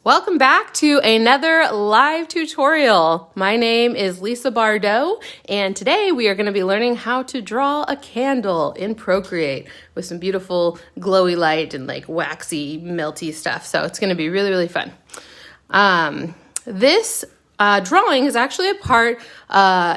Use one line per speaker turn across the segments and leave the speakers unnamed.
Welcome back to another live tutorial. My name is Lisa Bardot, and today we are going to be learning how to draw a candle in Procreate with some beautiful glowy light and like waxy, melty stuff. So it's going to be really, really fun. This drawing is actually a part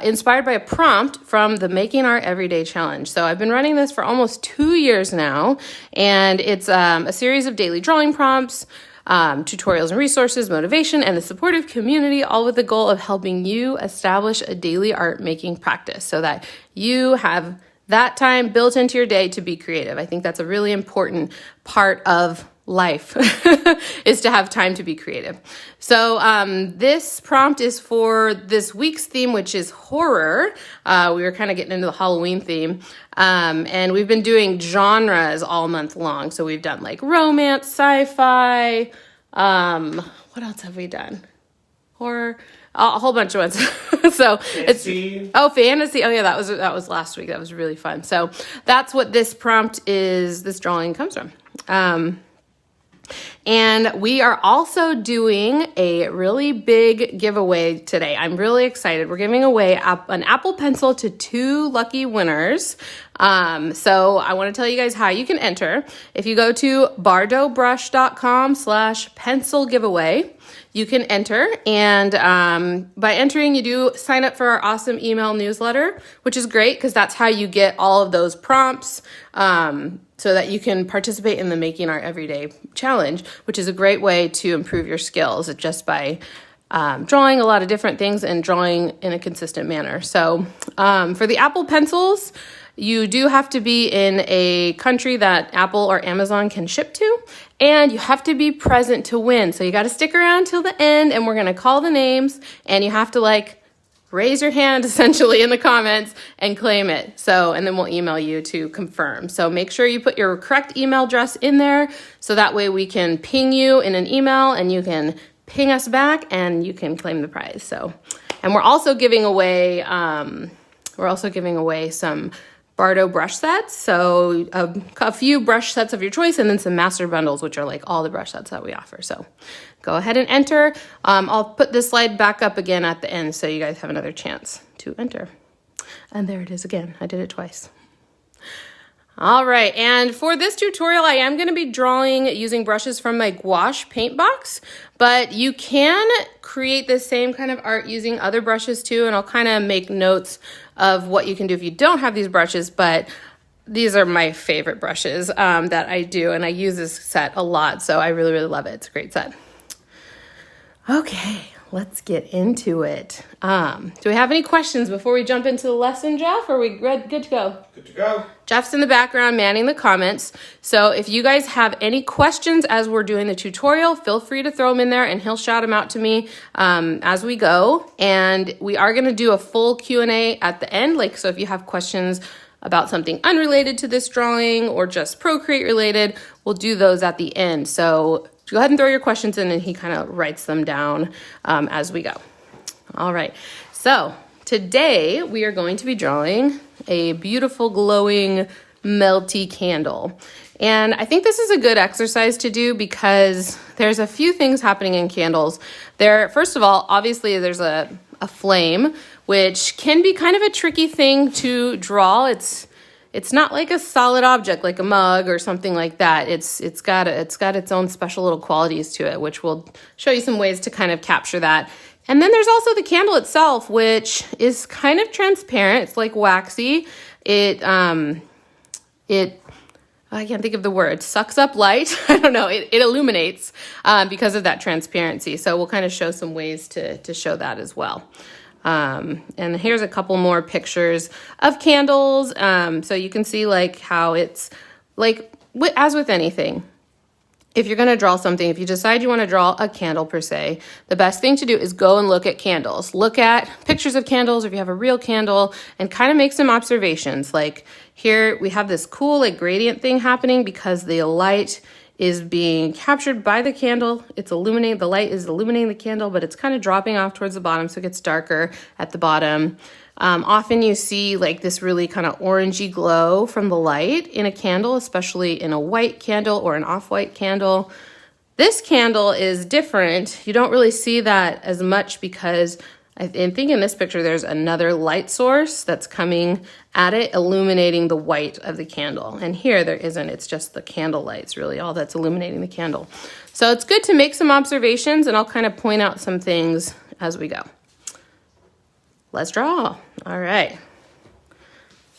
inspired by a prompt from the Making Art Everyday Challenge. So I've been running this for almost 2 years now, and it's a series of daily drawing prompts, tutorials and resources, motivation, and a supportive community, all with the goal of helping you establish a daily art making practice so that you have that time built into your day to be creative. I think that's a really important part of life is to have time to be creative. So this prompt is for this week's theme, which is horror. We were kind of getting into the Halloween theme. And we've been doing genres all month long. So we've done like romance, sci-fi. What else have we done? Horror, a whole bunch of ones. So fantasy. Fantasy. Oh yeah, that was last week. That was really fun. So that's what this prompt is. This drawing comes from. And we are also doing a really big giveaway today. I'm really excited. We're giving away an Apple Pencil to 2 lucky winners. So I want to tell you guys how you can enter. If you go to bardotbrush.com/pencil giveaway, you can enter. And by entering, you do sign up for our awesome email newsletter, which is great because that's how you get all of those prompts so that you can participate in the Making Art Everyday Challenge, which is a great way to improve your skills just by drawing a lot of different things and drawing in a consistent manner. So for the Apple Pencils, you do have to be in a country that Apple or Amazon can ship to, and you have to be present to win. So you got to stick around till the end, and we're going to call the names, and you have to raise your hand essentially in the comments and claim it. So, and then we'll email you to confirm. So make sure you put your correct email address in there so that way we can ping you in an email and you can ping us back and you can claim the prize. So, and we're also giving away some Bardot brush sets. So a few brush sets of your choice and then some master bundles, which are like all the brush sets that we offer. So go ahead and enter. I'll put this slide back up again at the end so you guys have another chance to enter. And there it is again. I did it twice. All right, and for this tutorial, I am going to be drawing using brushes from my gouache paint box, but you can create the same kind of art using other brushes too, and I'll kind of make notes of what you can do if you don't have these brushes, but these are my favorite brushes that I do, and I use this set a lot, so I really, really love it. It's a great set. Okay, let's get into it. Do we have any questions before we jump into the lesson, Jeff? Are we good to go?
Good to go.
Jeff's in the background manning the comments. So if you guys have any questions as we're doing the tutorial, feel free to throw them in there and he'll shout them out to me as we go. And we are going to do a full Q&A at the end. So if you have questions about something unrelated to this drawing or just Procreate related, we'll do those at the end. So go ahead and throw your questions in and he kind of writes them down as we go. All right, so today we are going to be drawing a beautiful glowing melty candle. And I think this is a good exercise to do because there's a few things happening in candles. First of all, obviously there's a flame, which can be kind of a tricky thing to draw. It's not like a solid object like a mug or something like that. It's got its own special little qualities to it, which we'll show you some ways to kind of capture that. And then there's also the candle itself, which is kind of transparent. It's like waxy. I can't think of the word, sucks up light. I don't know. It illuminates because of that transparency. So we'll kind of show some ways to show that as well. And here's a couple more pictures of candles. So you can see how it's as with anything. If you're going to draw something, if you decide you want to draw a candle per se, the best thing to do is go and look at candles. Look at pictures of candles, if you have a real candle, and kind of make some observations. Like here we have this cool gradient thing happening because the light is being captured by the candle. The light is illuminating the candle, but it's kind of dropping off towards the bottom, so it gets darker at the bottom. Often you see this really kind of orangey glow from the light in a candle, especially in a white candle or an off-white candle. This candle is different. You don't really see that as much because I think in this picture there's another light source that's coming at it, illuminating the white of the candle. And here there isn't, it's just the candle lights really all that's illuminating the candle. So it's good to make some observations, and I'll kind of point out some things as we go. Let's draw. All right.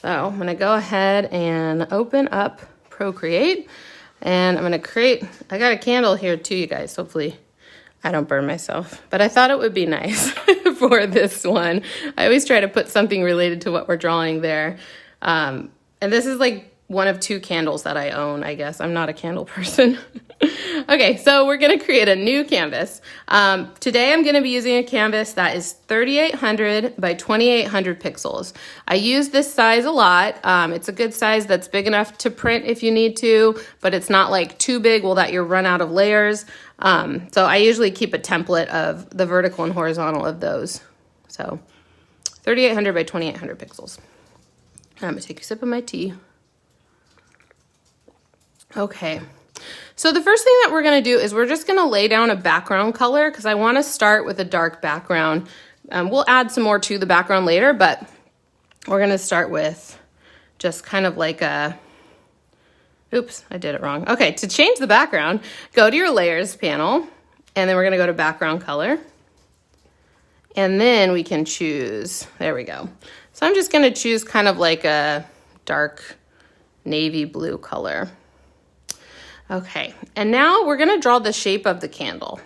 So I'm gonna go ahead and open up Procreate, and I'm gonna create, I got a candle here too, you guys. Hopefully I don't burn myself, but I thought it would be nice for this one. I always try to put something related to what we're drawing there. And this is like one of 2 candles that I own, I guess. I'm not a candle person. Okay, so we're gonna create a new canvas. Today I'm gonna be using a canvas that is 3,800 by 2,800 pixels. I use this size a lot. It's a good size that's big enough to print if you need to, but it's not like too big well that you run out of layers. So I usually keep a template of the vertical and horizontal of those. So 3,800 by 2,800 pixels. I'm gonna take a sip of my tea. Okay. So the first thing that we're gonna do is we're just gonna lay down a background color because I wanna start with a dark background. We'll add some more to the background later, but we're gonna start with just kind of like a, oops, I did it wrong. Okay, to change the background, go to your layers panel, and then we're gonna go to background color. And then we can choose, there we go. So I'm just gonna choose kind of like a dark navy blue color. Okay, and now we're gonna draw the shape of the candle.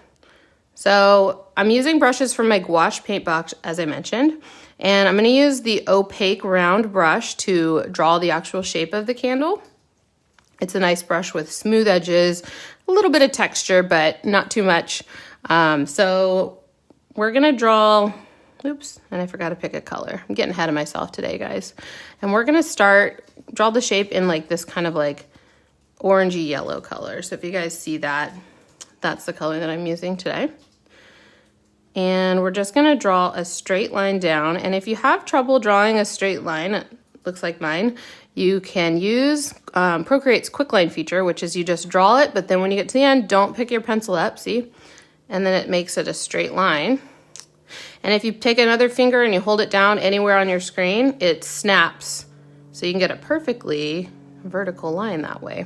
So I'm using brushes from my gouache paint box, as I mentioned, and I'm gonna use the opaque round brush to draw the actual shape of the candle. It's a nice brush with smooth edges, a little bit of texture, but not too much. So we're gonna draw, oops, and I forgot to pick a color. I'm getting ahead of myself today, guys. And we're gonna draw the shape in like this kind of like orangey yellow color. So if you guys see that, that's the color that I'm using today. And we're just gonna draw a straight line down. And if you have trouble drawing a straight line, it looks like mine, you can use Procreate's quick line feature, which is you just draw it, but then when you get to the end, don't pick your pencil up, see? And then it makes it a straight line. And if you take another finger and you hold it down anywhere on your screen, it snaps. So you can get a perfectly vertical line that way.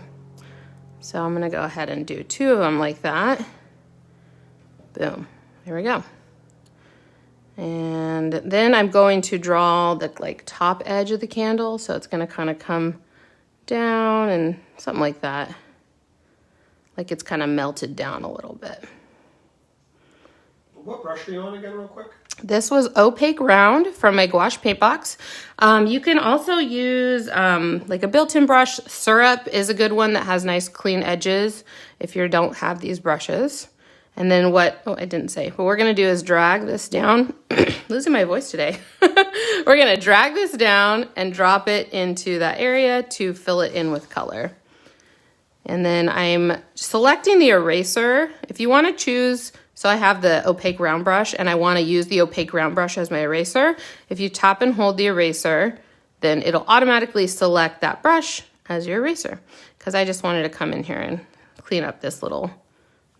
So I'm gonna go ahead and do 2 of them like that. Boom, there we go. And then I'm going to draw the like top edge of the candle. So it's gonna kind of come down and something like that. Like it's kind of melted down a little bit.
What brush are you on again real quick?
This was opaque round from my gouache paint box. You can also use like a built-in brush. Syrup is a good one that has nice clean edges if you don't have these brushes. And then what I didn't say, what we're gonna do is drag this down. Losing my voice today. We're gonna drag this down and drop it into that area to fill it in with color. And then I'm selecting the eraser. If you wanna choose, so I have the opaque round brush and I wanna use the opaque round brush as my eraser. If you tap and hold the eraser, then it'll automatically select that brush as your eraser. Because I just wanted to come in here and clean up this little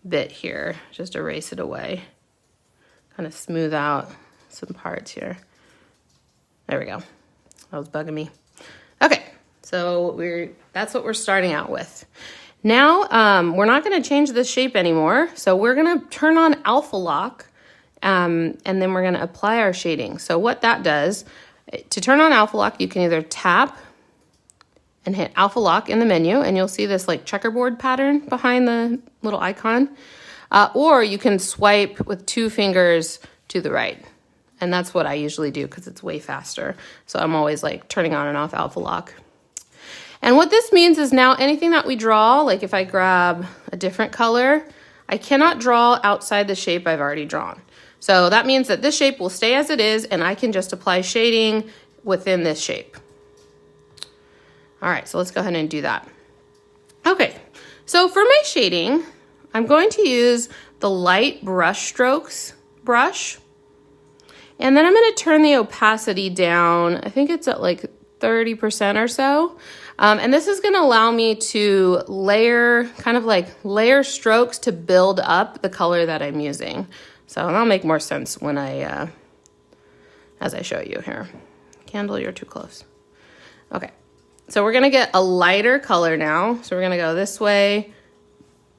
bit here, just erase it away. Kind of smooth out some parts here. There we go. That was bugging me. Okay, so that's what we're starting out with. Now, we're not gonna change the shape anymore. So we're gonna turn on alpha lock and then we're gonna apply our shading. So what that does, to turn on alpha lock, you can either tap and hit alpha lock in the menu and you'll see this like checkerboard pattern behind the little icon. Or you can swipe with 2 fingers to the right. And that's what I usually do because it's way faster. So I'm always like turning on and off alpha lock. And what this means is now anything that we draw, like if I grab a different color, I cannot draw outside the shape I've already drawn. So that means that this shape will stay as it is and I can just apply shading within this shape. All right, so let's go ahead and do that. Okay, so for my shading, I'm going to use the light brush strokes brush. And then I'm gonna turn the opacity down. I think it's at like 30% or so. And this is gonna allow me to layer, kind of like layer strokes to build up the color that I'm using. So that'll make more sense when as I show you here. Candle, you're too close. Okay, so we're gonna get a lighter color now. So we're gonna go this way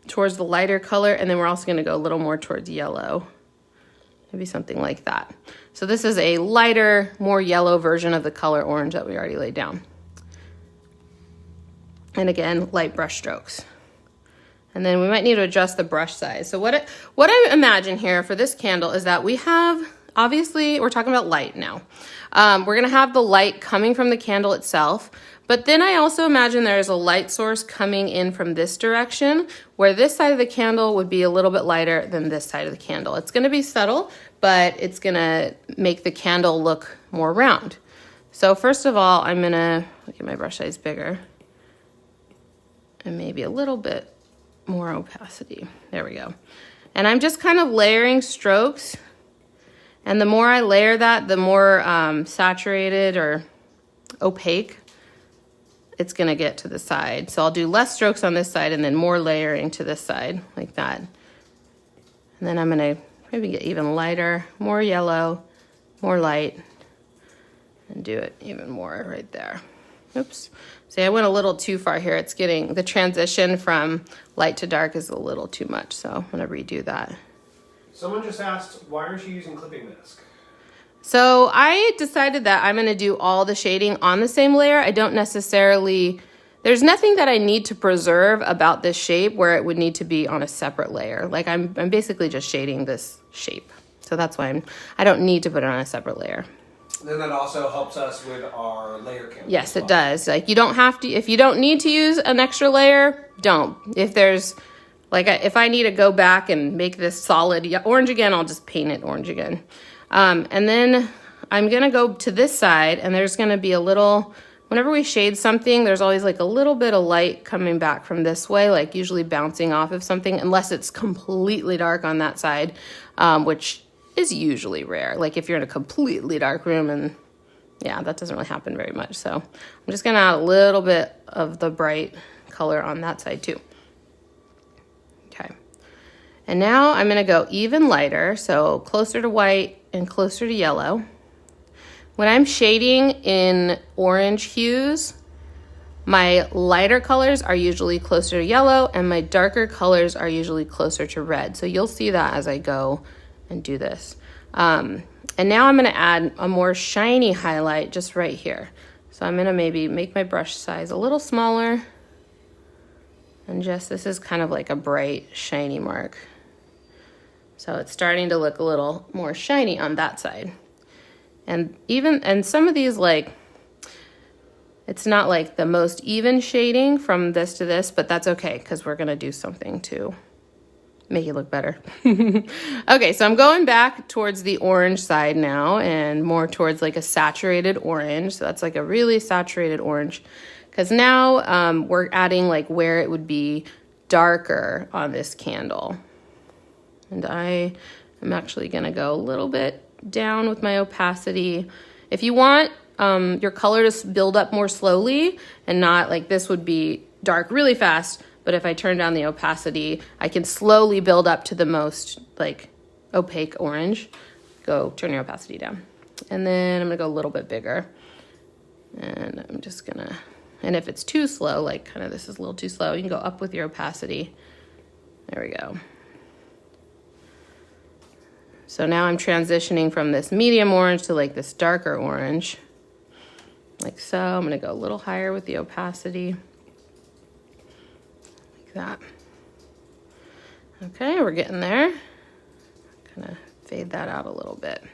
towards the lighter color, and then we're also gonna go a little more towards yellow. Maybe something like that. So this is a lighter, more yellow version of the color orange that we already laid down. And again, light brush strokes. And then we might need to adjust the brush size. So what I imagine here for this candle is that we have, obviously, we're talking about light now. We're gonna have the light coming from the candle itself, but then I also imagine there's a light source coming in from this direction, where this side of the candle would be a little bit lighter than this side of the candle. It's gonna be subtle, but it's gonna make the candle look more round. So first of all, I'm gonna get my brush size bigger and maybe a little bit more opacity. There we go. And I'm just kind of layering strokes. And the more I layer that, the more saturated or opaque it's gonna get to the side. So I'll do less strokes on this side and then more layering to this side, like that. And then I'm gonna maybe get even lighter, more yellow, more light, and do it even more right there. Oops. See, I went a little too far here. It's getting, the transition from light to dark is a little too much, so I'm gonna redo that.
Someone just asked, why aren't you using clipping mask?
So I decided that I'm gonna do all the shading on the same layer. I don't necessarily, there's nothing that I need to preserve about this shape where it would need to be on a separate layer. Like I'm basically just shading this shape. So that's why I don't need to put it on a separate layer.
Then that also helps us with our layer count.
Yes, it does. Like you don't have to, if you don't need to use an extra layer, don't. If there's, like if I need to go back and make this solid orange again, I'll just paint it orange again. And then I'm gonna go to this side, and there's gonna be a little, whenever we shade something, there's always like a little bit of light coming back from this way, like usually bouncing off of something, unless it's completely dark on that side, which is usually rare. Like if you're in a completely dark room, and yeah, that doesn't really happen very much. So I'm just gonna add a little bit of the bright color on that side too. Okay. And now I'm gonna go even lighter, so closer to white and closer to yellow. When I'm shading in orange hues, my lighter colors are usually closer to yellow and my darker colors are usually closer to red. So you'll see that as I go and do this. And now I'm gonna add a more shiny highlight just right here. So I'm gonna maybe make my brush size a little smaller, and just, this is kind of like a bright shiny mark. So it's starting to look a little more shiny on that side. And some of these, like, it's not like the most even shading from this to this, but that's okay, because we're gonna do something to make it look better. Okay, so I'm going back towards the orange side now, and more towards like a saturated orange. So that's like a really saturated orange, because now we're adding like where it would be darker on this candle. And I am actually gonna go a little bit down with my opacity. If you want your color to build up more slowly, and not like this would be dark really fast, but if I turn down the opacity, I can slowly build up to the most like opaque orange. Go turn your opacity down. And then I'm gonna go a little bit bigger. And I'm just gonna, and if it's too slow, like kind of this is a little too slow, you can go up with your opacity. There we go. So now I'm transitioning from this medium orange to like this darker orange. Like so. I'm gonna go a little higher with the opacity. Like that. Okay, we're getting there. Kind of fade that out a little bit.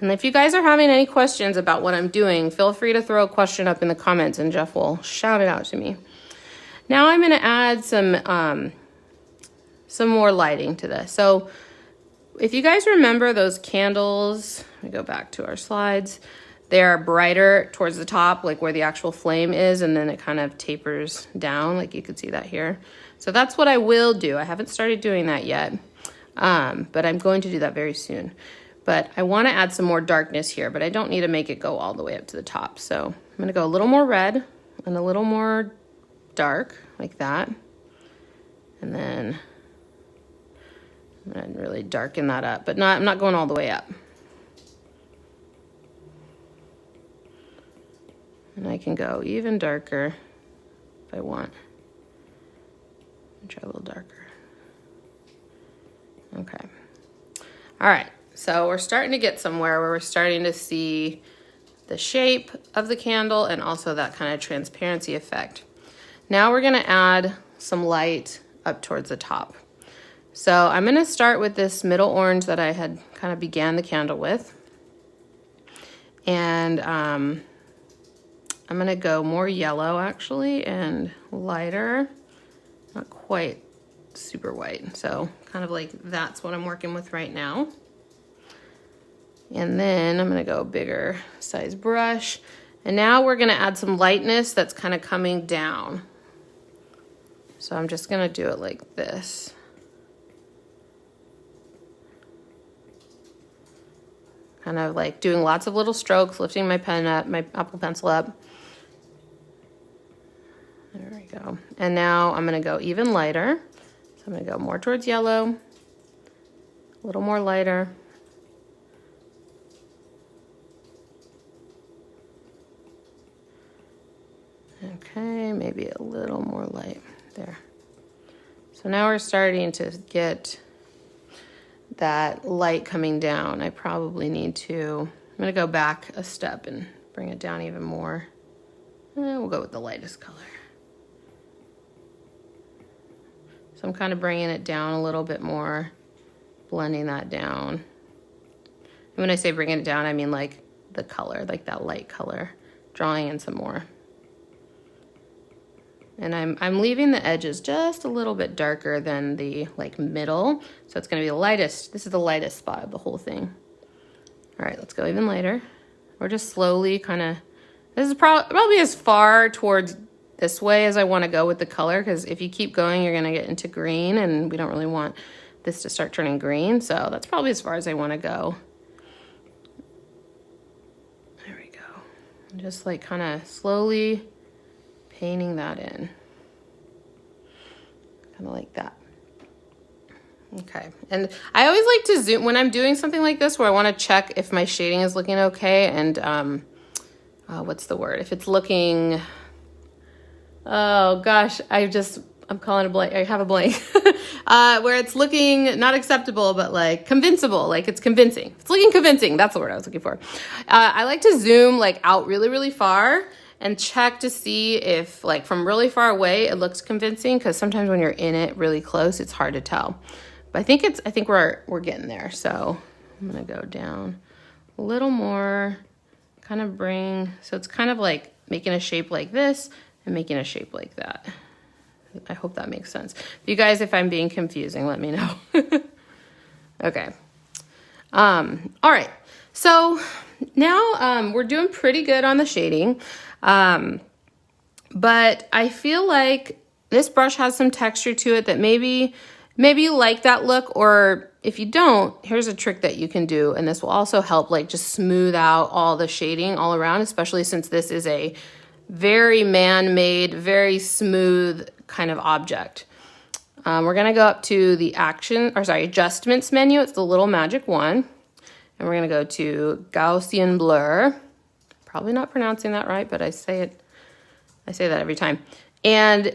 And if you guys are having any questions about what I'm doing, feel free to throw a question up in the comments and Jeff will shout it out to me. Now I'm gonna add some more lighting to this. So if you guys remember those candles, let me go back to our slides. They're brighter towards the top, like where the actual flame is, and then it kind of tapers down, like you could see that here. So that's what I will do. I haven't started doing that yet, but I'm going to do that very soon. But I want to add some more darkness here, but I don't need to make it go all the way up to the top. So I'm going to go a little more red. and a little more dark, like that. And then I'm gonna really darken that up, but I'm not going all the way up. And I can go even darker if I want. Try a little darker. Okay. All right, so we're starting to get somewhere where we're starting to see the shape of the candle and also that kind of transparency effect. Now we're gonna add some light up towards the top. So I'm gonna start with this middle orange that I had kind of began the candle with. And I'm gonna go more yellow actually and lighter, not quite super white. So kind of like that's what I'm working with right now. And then I'm gonna go bigger size brush. And now we're gonna add some lightness that's kind of coming down. So I'm just gonna do it like this. Kind of like doing lots of little strokes, lifting my pen up, my Apple Pencil up. There we go. And now I'm gonna go even lighter. So I'm gonna go more towards yellow, a little more lighter. Okay, maybe a little more light there. So now we're starting to get that light coming down. I probably need to, I'm gonna go back a step and bring it down even more. We'll go with the lightest color. So I'm kind of bringing it down a little bit more, blending that down. And when I say bringing it down, I mean like the color, like that light color, drawing in some more. And I'm leaving the edges just a little bit darker than the like middle. So it's gonna be the lightest, this is the lightest spot of the whole thing. All right, let's go even lighter. We're just slowly kind of, this is probably as far towards this way as I wanna go with the color, because if you keep going, you're gonna get into green and we don't really want this to start turning green. So that's probably as far as I wanna go. There we go. Just like kind of slowly painting that in, kind of like that. Okay, and I always like to zoom when I'm doing something like this where I want to check if my shading is looking okay and what's the word? If it's looking, oh gosh, I'm calling a blank, I have a blank. Where it's looking not acceptable, but like convincible, like it's convincing. It's looking convincing, that's the word I was looking for. I like to zoom like out really, really far and check to see if like from really far away it looks convincing, because sometimes when you're in it really close it's hard to tell. But I think we're getting there. So I'm gonna go down a little more, kind of so it's kind of like making a shape like this and making a shape like that. I hope that makes sense. You guys, if I'm being confusing, let me know. Okay. All right. So now we're doing pretty good on the shading. But I feel like this brush has some texture to it that maybe you like that look, or if you don't, here's a trick that you can do, and this will also help like just smooth out all the shading all around, especially since this is a very man-made, very smooth kind of object. We're gonna go up to the adjustments menu. It's the little magic one. And we're gonna go to Gaussian blur. Probably not pronouncing that right, but I say that every time. And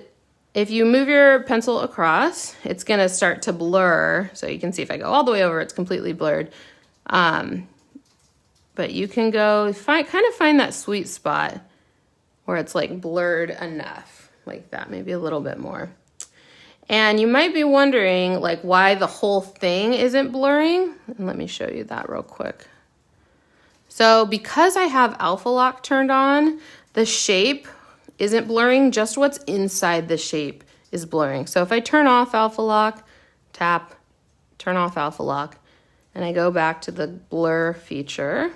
if you move your pencil across, it's gonna start to blur. So you can see if I go all the way over, it's completely blurred. But you can go kind of find that sweet spot where it's like blurred enough, like that, maybe a little bit more. And you might be wondering like why the whole thing isn't blurring. And let me show you that real quick. So because I have alpha lock turned on, the shape isn't blurring, just what's inside the shape is blurring. So if I turn off alpha lock, tap, turn off alpha lock, and I go back to the blur feature,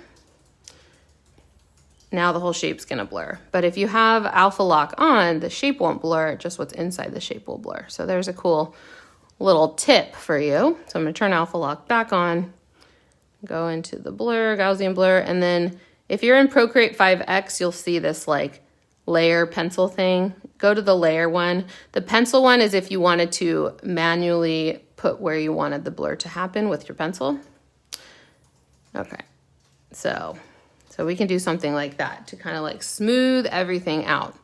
now the whole shape's gonna blur. But if you have alpha lock on, the shape won't blur, just what's inside the shape will blur. So there's a cool little tip for you. So I'm gonna turn alpha lock back on, go into the blur, Gaussian blur, and then if you're in Procreate 5X, you'll see this like layer pencil thing, go to the layer one. The pencil one is if you wanted to manually put where you wanted the blur to happen with your pencil. Okay, so we can do something like that to kind of like smooth everything out.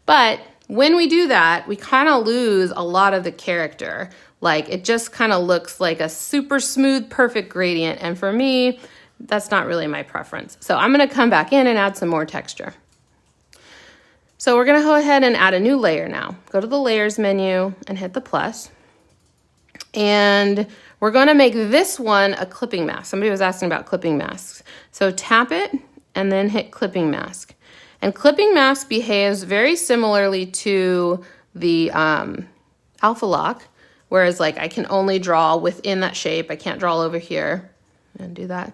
But when we do that, we kind of lose a lot of the character. Like it just kind of looks like a super smooth, perfect gradient. And for me, that's not really my preference. So I'm gonna come back in and add some more texture. So we're gonna go ahead and add a new layer now. Go to the layers menu and hit the plus. And we're gonna make this one a clipping mask. Somebody was asking about clipping masks. So tap it and then hit clipping mask. And clipping mask behaves very similarly to the alpha lock, whereas like I can only draw within that shape. I can't draw over here and do that.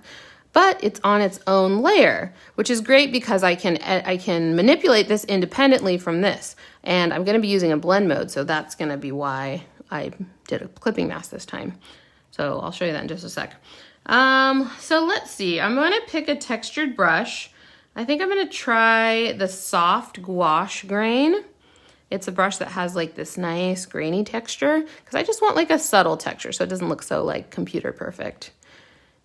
But it's on its own layer, which is great because I can manipulate this independently from this. And I'm gonna be using a blend mode, so that's gonna be why I did a clipping mask this time. So I'll show you that in just a sec. So let's see, I'm gonna pick a textured brush. I think I'm gonna try the soft gouache grain. It's a brush that has like this nice grainy texture because I just want like a subtle texture so it doesn't look so like computer perfect.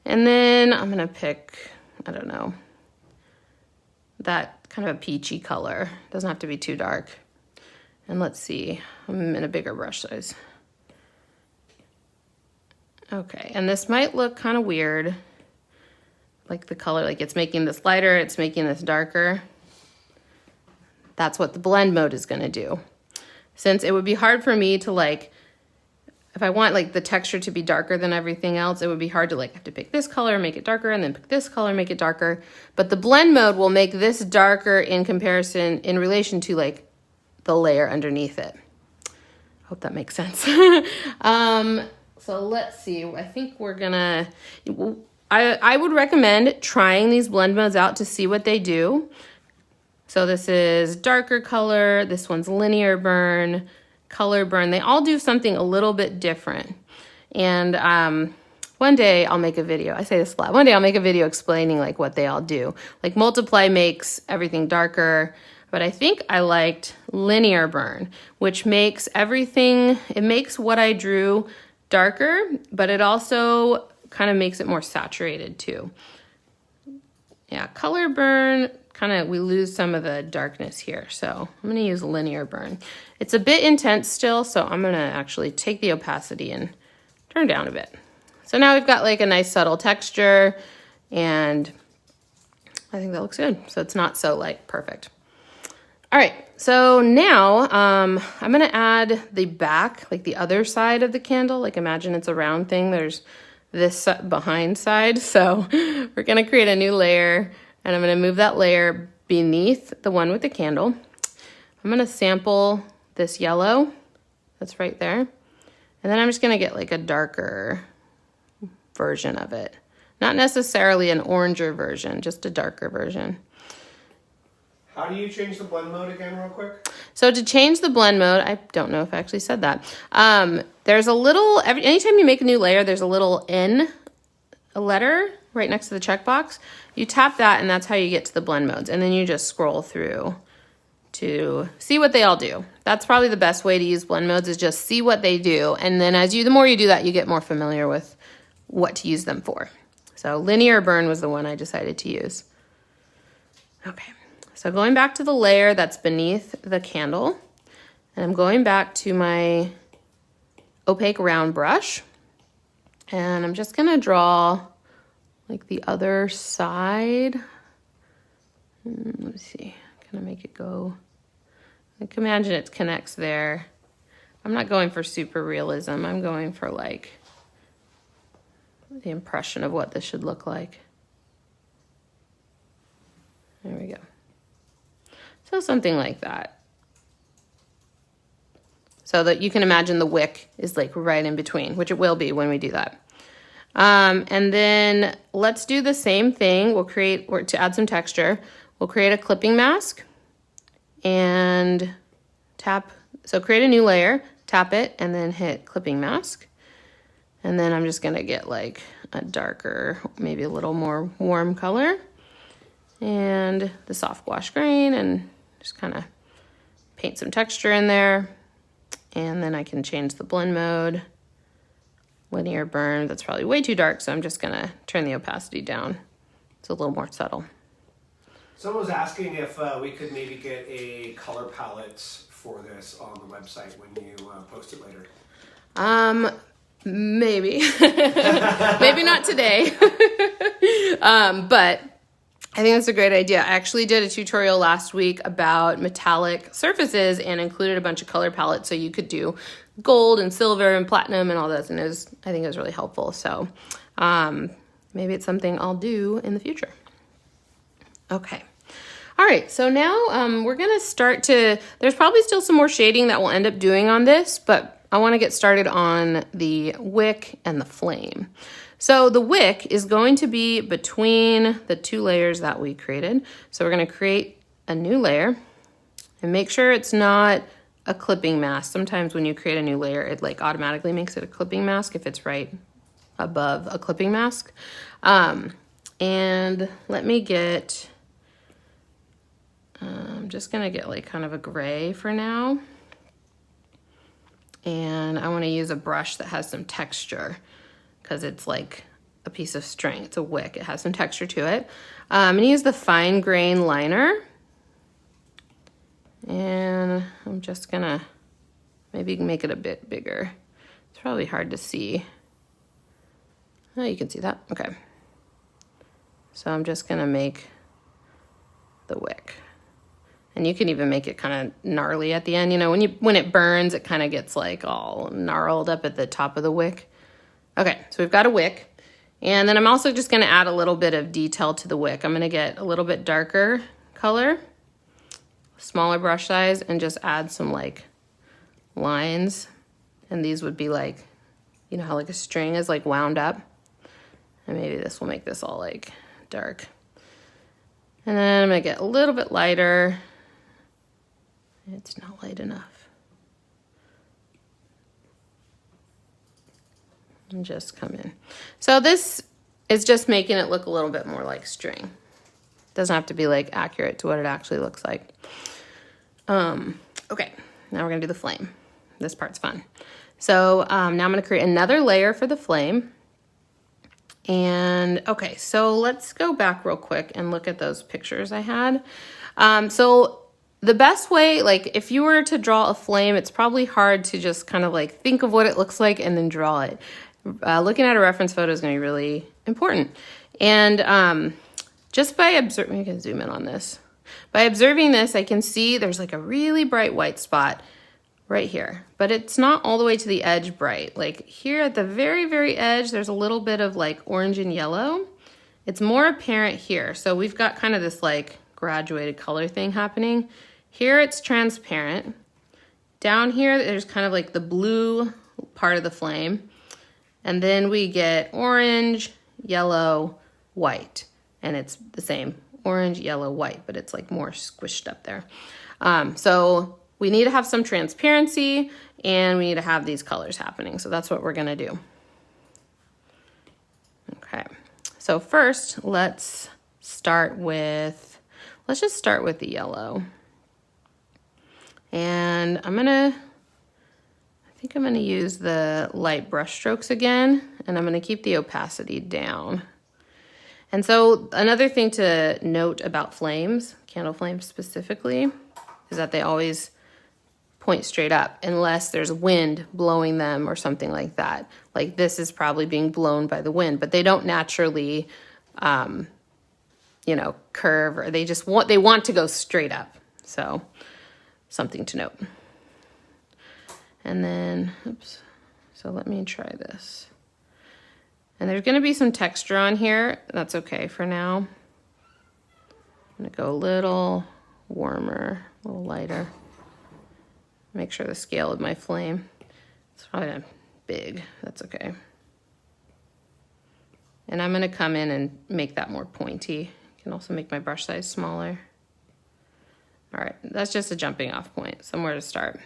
And then I'm gonna pick, I don't know, that kind of a peachy color. Doesn't have to be too dark. And let's see, I'm in a bigger brush size. Okay, and this might look kind of weird. Like the color, like it's making this lighter, it's making this darker. That's what the blend mode is gonna do. Since it would be hard for me to like, if I want like the texture to be darker than everything else, it would be hard to like have to pick this color, make it darker, and then pick this color, make it darker. But the blend mode will make this darker in comparison, in relation to like the layer underneath it. Hope that makes sense. So let's see, I think we're gonna, I would recommend trying these blend modes out to see what they do. So this is darker color, this one's linear burn, color burn. They all do something a little bit different. And one day I'll make a video. I say this a lot. One day I'll make a video explaining like what they all do. Like multiply makes everything darker, but I think I liked linear burn, which makes everything, it makes what I drew darker, but it also kind of makes it more saturated too. Yeah, color burn, kind of, we lose some of the darkness here. So I'm gonna use linear burn. It's a bit intense still, so I'm gonna actually take the opacity and turn down a bit. So now we've got like a nice subtle texture, and I think that looks good. So it's not so like perfect. All right, so now I'm gonna add the back, like the other side of the candle. Like imagine it's a round thing, there's this behind side. So we're gonna create a new layer, and I'm gonna move that layer beneath the one with the candle. I'm gonna sample this yellow that's right there. And then I'm just gonna get like a darker version of it. Not necessarily an oranger version, just a darker version.
How do you change the blend mode again real quick?
So to change the blend mode, I don't know if I actually said that. There's a little, anytime you make a new layer, there's a little N, a letter right next to the checkbox. You tap that and that's how you get to the blend modes. And then you just scroll through to see what they all do. That's probably the best way to use blend modes, is just see what they do. And then the more you do that, you get more familiar with what to use them for. So linear burn was the one I decided to use. Okay. So going back to the layer that's beneath the candle, and I'm going back to my opaque round brush, and I'm just gonna draw like the other side. Let's see, can I make it go? I can imagine it connects there. I'm not going for super realism. I'm going for like the impression of what this should look like. There we go. So something like that. So that you can imagine the wick is like right in between, which it will be when we do that. And then let's do the same thing. We'll create, or to add some texture, we'll create a clipping mask and tap, so create a new layer, tap it, and then hit clipping mask. And then I'm just gonna get like a darker, maybe a little more warm color. and the soft gouache grain and just kind of paint some texture in there. And then I can change the blend mode. Linear burn, that's probably way too dark, so I'm just gonna turn the opacity down. It's a little more subtle.
Someone was asking if we could maybe get a color palette for this on the website when you post it later.
Maybe. Maybe not today. But I think that's a great idea. I actually did a tutorial last week about metallic surfaces and included a bunch of color palettes so you could do gold and silver and platinum and all this, and I think it was really helpful. So maybe it's something I'll do in the future. Okay. All right, so now we're gonna start there's probably still some more shading that we'll end up doing on this, but I wanna get started on the wick and the flame. So the wick is going to be between the two layers that we created. So we're gonna create a new layer and make sure it's not a clipping mask. Sometimes when you create a new layer, it like automatically makes it a clipping mask if it's right above a clipping mask. And let me get, I'm just gonna get like kind of a gray for now. And I wanna use a brush that has some texture because it's like a piece of string. It's a wick, it has some texture to it. I'm gonna use the fine grain liner. And I'm just gonna maybe make it a bit bigger. It's probably hard to see. Oh, you can see that, okay. So I'm just gonna make the wick. And you can even make it kind of gnarly at the end. You know, when it burns, it kind of gets like all gnarled up at the top of the wick. Okay, so we've got a wick. And then I'm also just gonna add a little bit of detail to the wick. I'm gonna get a little bit darker color, smaller brush size, and just add some like lines. And these would be like, you know how like a string is like wound up? And maybe this will make this all like dark. And then I'm gonna get a little bit lighter. It's not light enough. And just come in. So this is just making it look a little bit more like string. Doesn't have to be like accurate to what it actually looks like. Okay, now we're gonna do the flame. This part's fun. So now I'm gonna create another layer for the flame. And okay, so let's go back real quick and look at those pictures I had. So the best way, like if you were to draw a flame, it's probably hard to just kind of like think of what it looks like and then draw it. Looking at a reference photo is gonna be really important. And just by observing, I can zoom in on this. By observing this, I can see there's like a really bright white spot right here, but it's not all the way to the edge bright. Like here at the very, very edge, there's a little bit of like orange and yellow. It's more apparent here. So we've got kind of this like graduated color thing happening. Here it's transparent. Down here, there's kind of like the blue part of the flame. And then we get orange, yellow, white. And it's the same, orange, yellow, white, but it's like more squished up there. So we need to have some transparency and we need to have these colors happening. So that's what we're gonna do. Okay, so first let's just start with the yellow. And I think I'm gonna use the light brush strokes again, and I'm gonna keep the opacity down. And so another thing to note about flames, candle flames specifically, is that they always point straight up unless there's wind blowing them or something like that. Like this is probably being blown by the wind, but they don't naturally, you know, curve, or they want to go straight up. So something to note. And then, oops, so let me try this. And there's gonna be some texture on here. That's okay for now. I'm gonna go a little warmer, a little lighter. Make sure the scale of my flame, it's probably not big, that's okay. And I'm gonna come in and make that more pointy. I can also make my brush size smaller. All right, that's just a jumping off point, somewhere to start.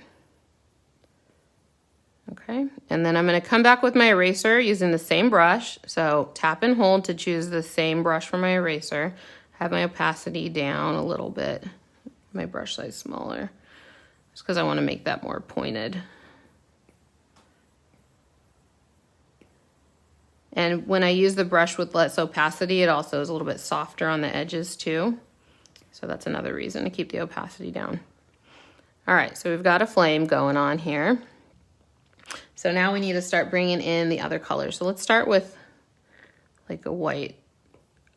Okay, and then I'm gonna come back with my eraser using the same brush. So tap and hold to choose the same brush for my eraser. have my opacity down a little bit, my brush size smaller, just because I want to make that more pointed. And when I use the brush with less opacity, it also is a little bit softer on the edges too. So that's another reason to keep the opacity down. All right, so we've got a flame going on here. So now we need to start bringing in the other colors. So let's start with like a white,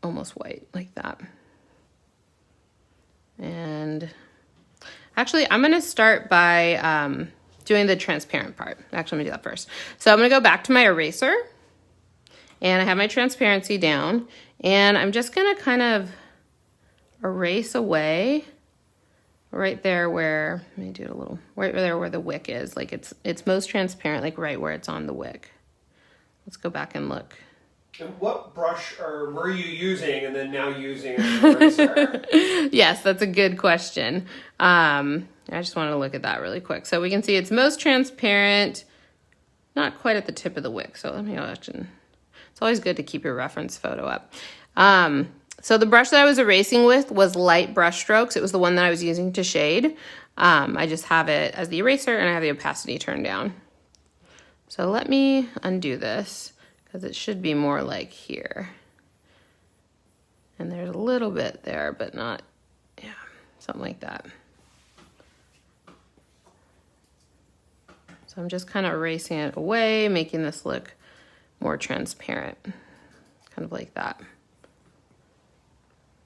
almost white, like that. And actually, I'm gonna start by doing the transparent part. Actually, I'm gonna do that first. So I'm gonna go back to my eraser, and I have my transparency down, and I'm just gonna kind of erase away right there where, let me do it a little, right there where the wick is. Like it's most transparent, like right where it's on the wick. Let's go back and look.
And what brush were you using and then now using as an eraser?
Yes, that's a good question. I just wanted to look at that really quick. So we can see it's most transparent, not quite at the tip of the wick. So let me watch. And it's always good to keep your reference photo up. So the brush that I was erasing with was light brush strokes. It was the one that I was using to shade. I just have it as the eraser and I have the opacity turned down. So let me undo this because it should be more like here. And there's a little bit there, but not, yeah, something like that. So I'm just kind of erasing it away, making this look more transparent, kind of like that.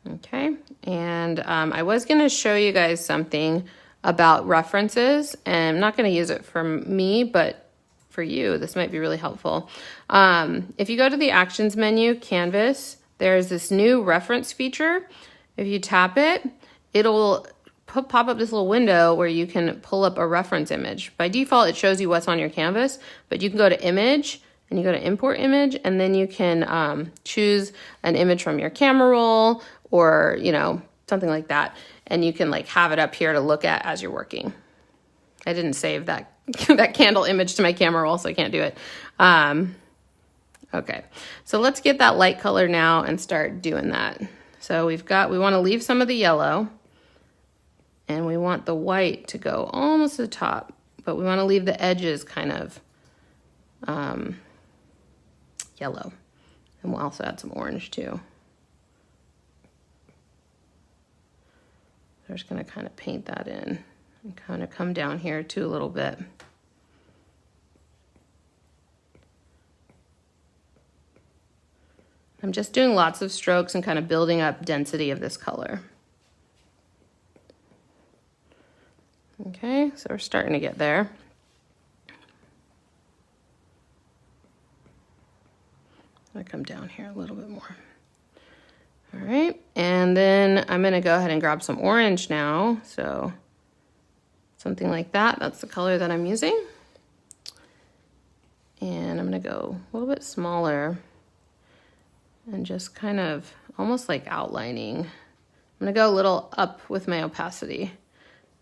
Okay, and I was going to show you guys something about references, and I'm not going to use it for me, but for you, this might be really helpful. If you go to the Actions menu, Canvas, there's this new reference feature. If you tap it, it'll pop up this little window where you can pull up a reference image. By default, it shows you what's on your canvas, but you can go to Image, and you go to Import Image, and then you can choose an image from your camera roll, or, you know, something like that. And you can like have it up here to look at as you're working. I didn't save that, that candle image to my camera roll, so I can't do it. Okay, so let's get that light color now and start doing that. So we want to leave some of the yellow, and we want the white to go almost to the top, but we want to leave the edges kind of yellow. And we'll also add some orange too. I'm just going to kind of paint that in and kind of come down here too a little bit. I'm just doing lots of strokes and kind of building up density of this color. Okay, so we're starting to get there. I'm going to come down here a little bit more. All right, and then I'm gonna go ahead and grab some orange now. So something like that, that's the color that I'm using. And I'm gonna go a little bit smaller and just kind of almost like outlining. I'm gonna go a little up with my opacity.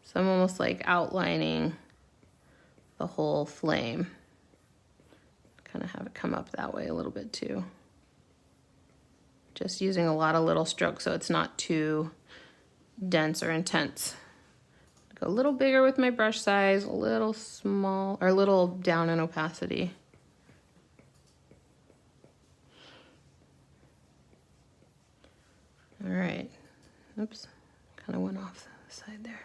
So I'm almost like outlining the whole flame. Kind of have it come up that way a little bit too. Just using a lot of little strokes so it's not too dense or intense. Go a little bigger with my brush size, a little small, or a little down in opacity. All right, oops, kind of went off the side there.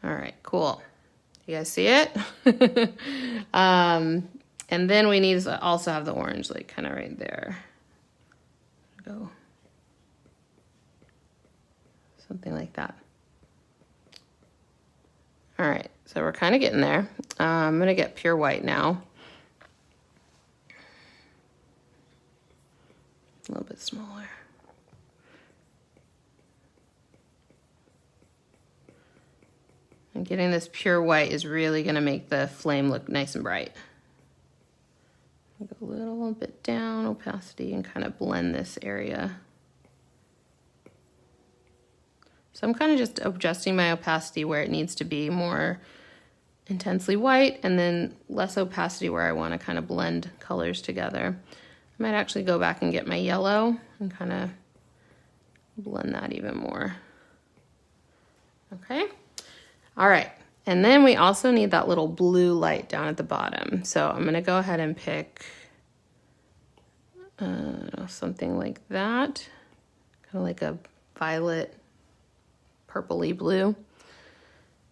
All right, cool. You guys see it? And then we need to also have the orange, like kind of right there. Go something like that. All right, so we're kind of getting there. I'm gonna get pure white now. A little bit smaller. And getting this pure white is really gonna make the flame look nice and bright. Go a little bit down opacity and kind of blend this area. So I'm kind of just adjusting my opacity where it needs to be more intensely white, and then less opacity where I want to kind of blend colors together. I might actually go back and get my yellow and kind of blend that even more. Okay. All right. And then we also need that little blue light down at the bottom. So I'm going to go ahead and pick something like that. Kind of like a violet, purpley blue.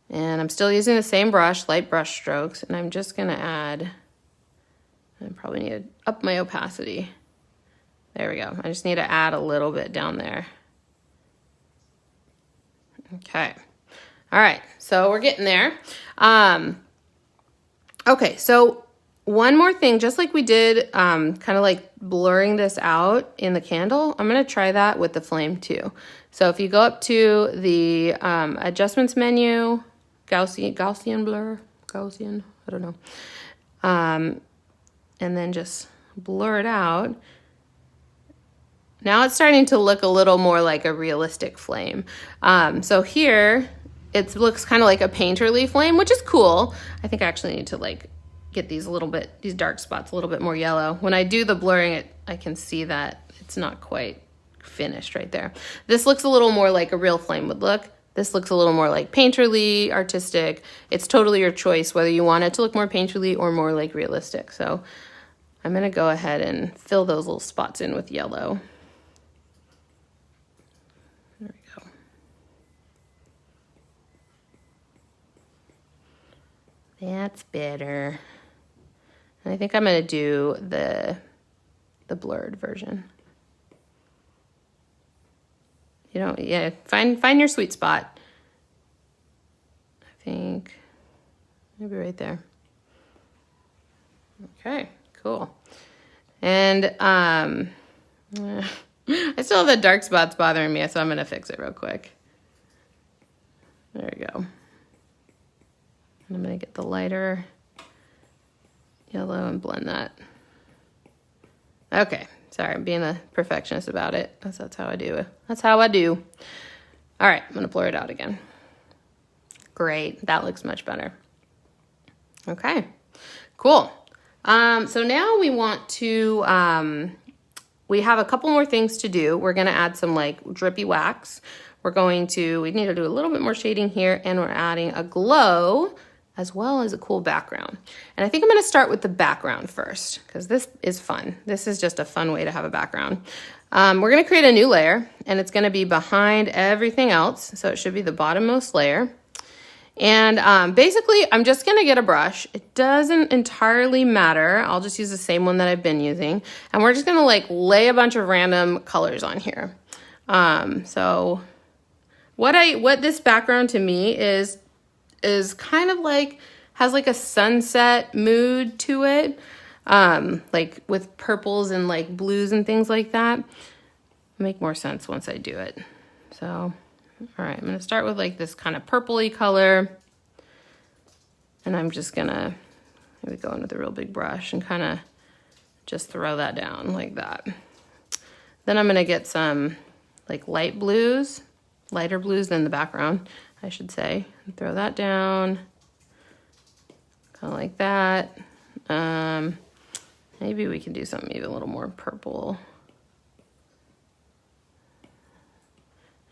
And I'm still using the same brush, light brush strokes. And I'm just going to add, I probably need to up my opacity. There we go. I just need to add a little bit down there. Okay. All right. So we're getting there. Okay. So one more thing, just like we did, kind of like blurring this out in the candle, I'm going to try that with the flame too. So if you go up to the adjustments menu, Gaussian blur, Gaussian, I don't know. And then just blur it out. Now it's starting to look a little more like a realistic flame. So here it looks kind of like a painterly flame, which is cool. I think I actually need to like get these dark spots a little bit more yellow. When I do the blurring, I can see that it's not quite finished right there. This looks a little more like a real flame would look. This looks a little more like painterly, artistic. It's totally your choice whether you want it to look more painterly or more like realistic. So I'm gonna go ahead and fill those little spots in with yellow. There we go. That's better. And I think I'm gonna do the blurred version. You know, yeah, find your sweet spot. I think maybe right there. Okay, cool. And I still have the dark spots bothering me, so I'm gonna fix it real quick. There we go. And I'm gonna get the lighter yellow and blend that. Okay. Sorry, I'm being a perfectionist about it. That's how I do it. That's how I do. All right, I'm gonna blur it out again. Great, that looks much better. Okay, cool. So now we want to, we have a couple more things to do. We're gonna add some like drippy wax. We need to do a little bit more shading here, and we're adding a glow as well as a cool background. And I think I'm gonna start with the background first, because this is fun. This is just a fun way to have a background. We're gonna create a new layer, and it's gonna be behind everything else, so it should be the bottommost layer. And basically, I'm just gonna get a brush. It doesn't entirely matter. I'll just use the same one that I've been using. And we're just gonna like lay a bunch of random colors on here. So what this background to me is kind of like, has like a sunset mood to it, like with purples and like blues and things like that. It'll make more sense once I do it. So, all right, I'm gonna start with like this kind of purpley color, and I'm just gonna maybe go in with a real big brush and kind of just throw that down like that. Then I'm gonna get some like lighter blues than the background, I should say. Throw that down, kind of like that. Maybe we can do something even a little more purple.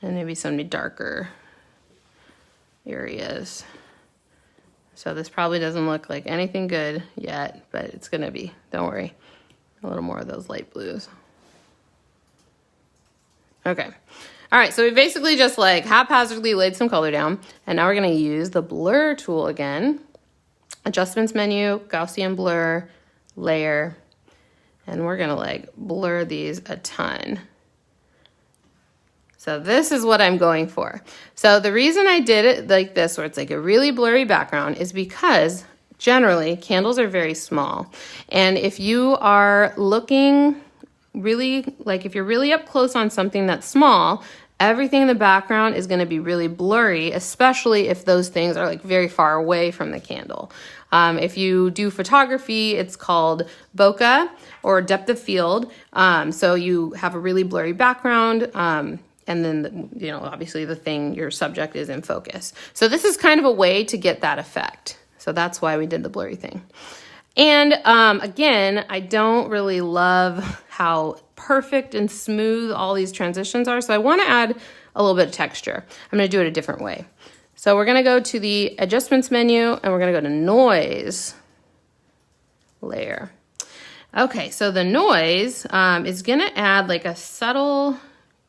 And maybe some darker areas. So this probably doesn't look like anything good yet, but it's gonna be, don't worry. A little more of those light blues. Okay. All right, so we basically just like haphazardly laid some color down, and now we're gonna use the blur tool again. Adjustments menu, Gaussian blur, layer, and we're gonna like blur these a ton. So this is what I'm going for. So the reason I did it like this, where it's like a really blurry background, is because generally candles are very small. And if you are looking really, like if you're really up close on something that's small, everything in the background is gonna be really blurry, especially if those things are like very far away from the candle. If you do photography, it's called bokeh or depth of field. So you have a really blurry background, and then, you know, obviously your subject is in focus. So this is kind of a way to get that effect. So that's why we did the blurry thing. And again, I don't really love how perfect and smooth all these transitions are. So I want to add a little bit of texture. I'm going to do it a different way. So we're going to go to the adjustments menu and we're going to go to noise layer. Okay, so the noise is going to add like a subtle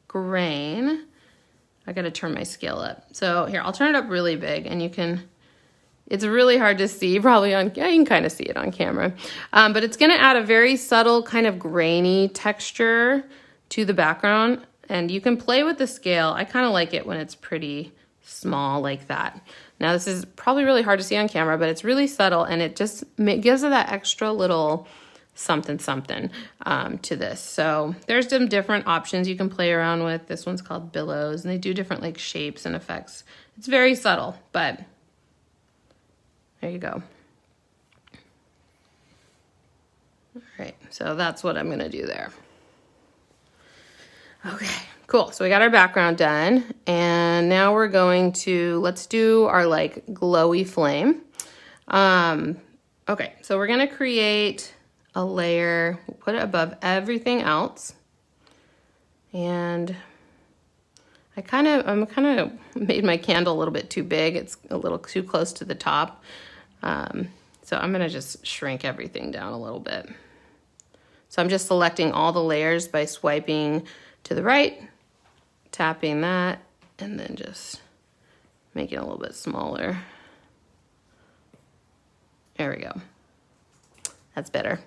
grain. I got to turn my scale up. So here, I'll turn it up really big and you can, it's really hard to see probably on, yeah, you can kind of see it on camera. But it's going to add a very subtle kind of grainy texture to the background. And you can play with the scale. I kind of like it when it's pretty small like that. Now this is probably really hard to see on camera, but it's really subtle and it just gives it that extra little something to this. So there's some different options you can play around with. This one's called billows and they do different like shapes and effects. It's very subtle, but there you go. All right, so that's what I'm gonna do there. Okay, cool. So we got our background done and now we're going to, let's do our like glowy flame. Okay, so we're gonna create a layer, we'll put it above everything else. And I'm kind of made my candle a little bit too big. It's a little too close to the top. So I'm gonna just shrink everything down a little bit. So I'm just selecting all the layers by swiping to the right, tapping that, and then just making it a little bit smaller. There we go. That's better.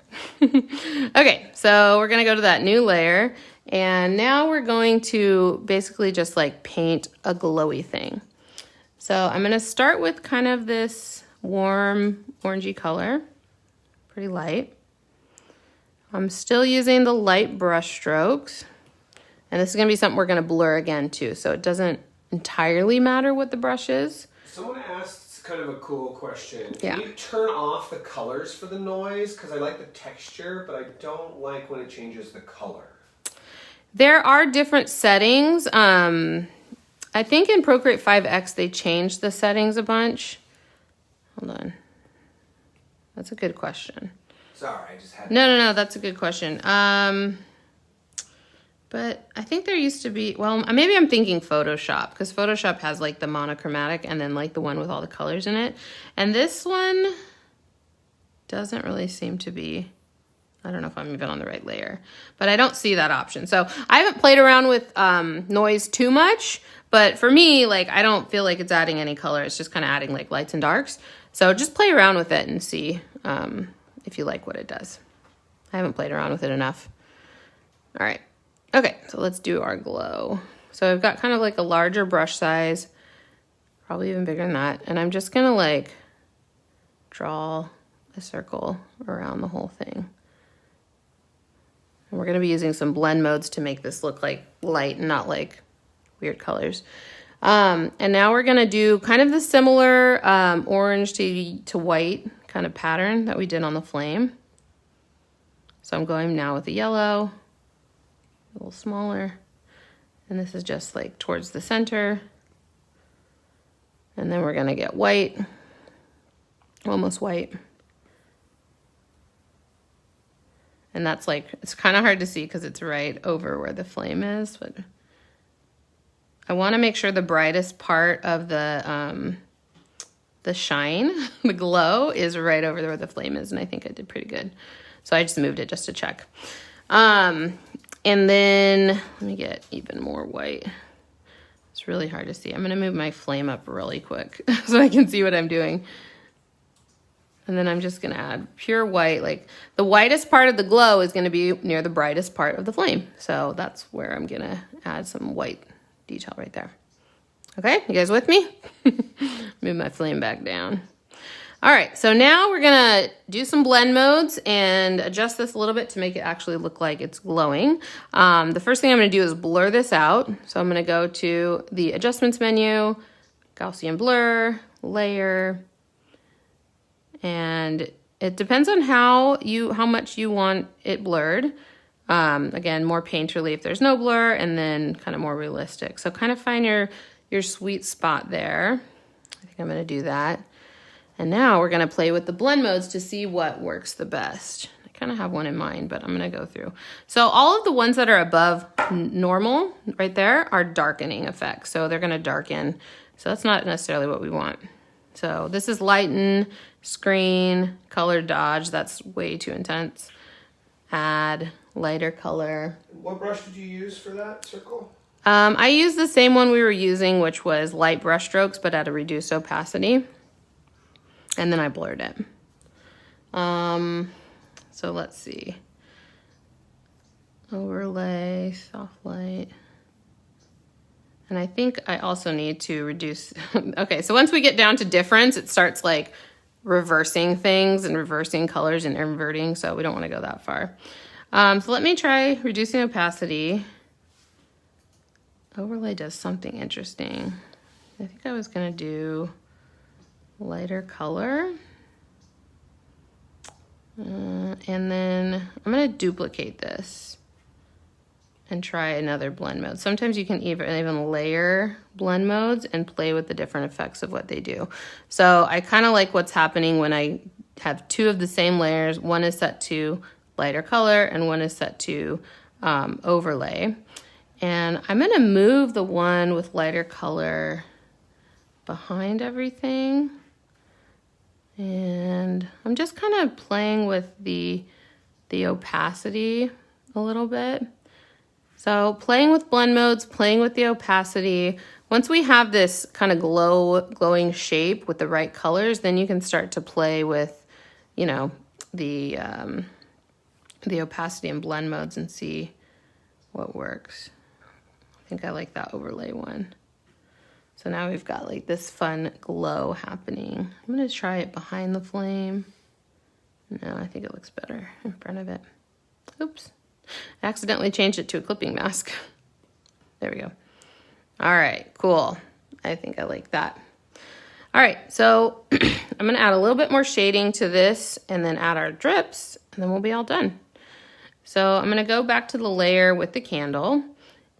Okay, so we're gonna go to that new layer, and now we're going to basically just like paint a glowy thing. So I'm gonna start with kind of this warm orangey color, pretty light. I'm still using the light brush strokes. And this is gonna be something we're gonna blur again too, so it doesn't entirely matter what the brush is.
Someone asked kind of a cool question.
Yeah.
Can you turn off the colors for the noise? Because I like the texture, but I don't like when it changes the color.
There are different settings. I think in Procreate 5X they changed the settings a bunch. Hold on. That's a good question.
Sorry, I just had
No, that's a good question. But I think there used to be, well, maybe I'm thinking Photoshop, because Photoshop has like the monochromatic and then like the one with all the colors in it. And this one doesn't really seem to be, I don't know if I'm even on the right layer, but I don't see that option. So I haven't played around with noise too much, but for me, like, I don't feel like it's adding any color. It's just kind of adding like lights and darks. So just play around with it and see if you like what it does. I haven't played around with it enough. All right. Okay, so let's do our glow. So I've got kind of like a larger brush size, probably even bigger than that. And I'm just gonna like draw a circle around the whole thing. And we're gonna be using some blend modes to make this look like light and not like weird colors. And now we're gonna do kind of the similar orange to white kind of pattern that we did on the flame. So I'm going now with the yellow, a little smaller, and this is just like towards the center. And then we're gonna get white, almost white. And that's like, it's kind of hard to see because it's right over where the flame is, but I wanna make sure the brightest part of the shine, the glow, is right over where the flame is, and I think I did pretty good. So I just moved it just to check. And then let me get even more white. It's really hard to see. I'm gonna move my flame up really quick so I can see what I'm doing. And then I'm just gonna add pure white. Like the whitest part of the glow is gonna be near the brightest part of the flame. So that's where I'm gonna add some white detail right there. Okay, you guys with me? Move my flame back down. All right, so now we're gonna do some blend modes and adjust this a little bit to make it actually look like it's glowing. The first thing I'm gonna do is blur this out. So I'm gonna go to the adjustments menu, Gaussian blur, layer, and it depends on how much you want it blurred. Again, more painterly if there's no blur, and then kind of more realistic. So kind of find your sweet spot there. I think I'm gonna do that. And now we're gonna play with the blend modes to see what works the best. I kind of have one in mind, but I'm going to go through. So all of the ones that are above normal right there are darkening effects. So they're going to darken. So that's not necessarily what we want. So this is lighten, screen, color dodge. That's way too intense. Add, lighter color.
What brush did you use for that circle?
I used the same one we were using, which was light brush strokes, but at a reduced opacity. And then I blurred it. So let's see. Overlay, soft light. And I think I also need to reduce. Okay, so once we get down to difference, it starts like reversing things and reversing colors and inverting. So we don't want to go that far. So let me try reducing opacity. Overlay does something interesting. I think I was gonna do lighter color. And then I'm gonna duplicate this and try another blend mode. Sometimes you can even layer blend modes and play with the different effects of what they do. So I kind of like what's happening when I have two of the same layers. One is set to lighter color and one is set to overlay. And I'm gonna move the one with lighter color behind everything. And I'm just kind of playing with the opacity a little bit. So playing with blend modes, playing with the opacity. Once we have this kind of glowing shape with the right colors, then you can start to play with, you know, the opacity and blend modes and see what works. I think I like that overlay one. So now we've got like this fun glow happening. I'm gonna try it behind the flame. No, I think it looks better in front of it. Oops, I accidentally changed it to a clipping mask. There we go. All right, cool. I think I like that. All right, so I'm gonna add a little bit more shading to this and then add our drips and then we'll be all done. So I'm gonna go back to the layer with the candle.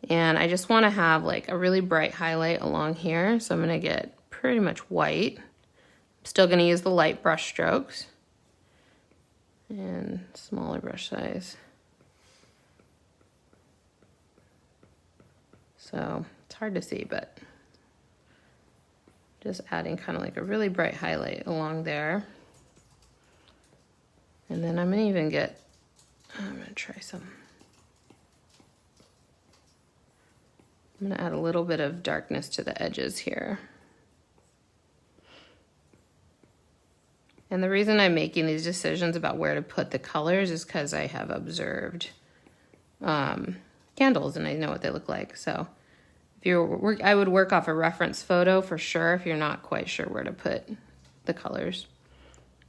And I just want to have like a really bright highlight along here. So I'm going to get pretty much white. I'm still going to use the light brush strokes and smaller brush size. So it's hard to see, but just adding kind of like a really bright highlight along there. And then I'm going to even get, I'm going to try some. I'm going to add a little bit of darkness to the edges here. And the reason I'm making these decisions about where to put the colors is because I have observed candles and I know what they look like. So if I would work off a reference photo for sure if you're not quite sure where to put the colors.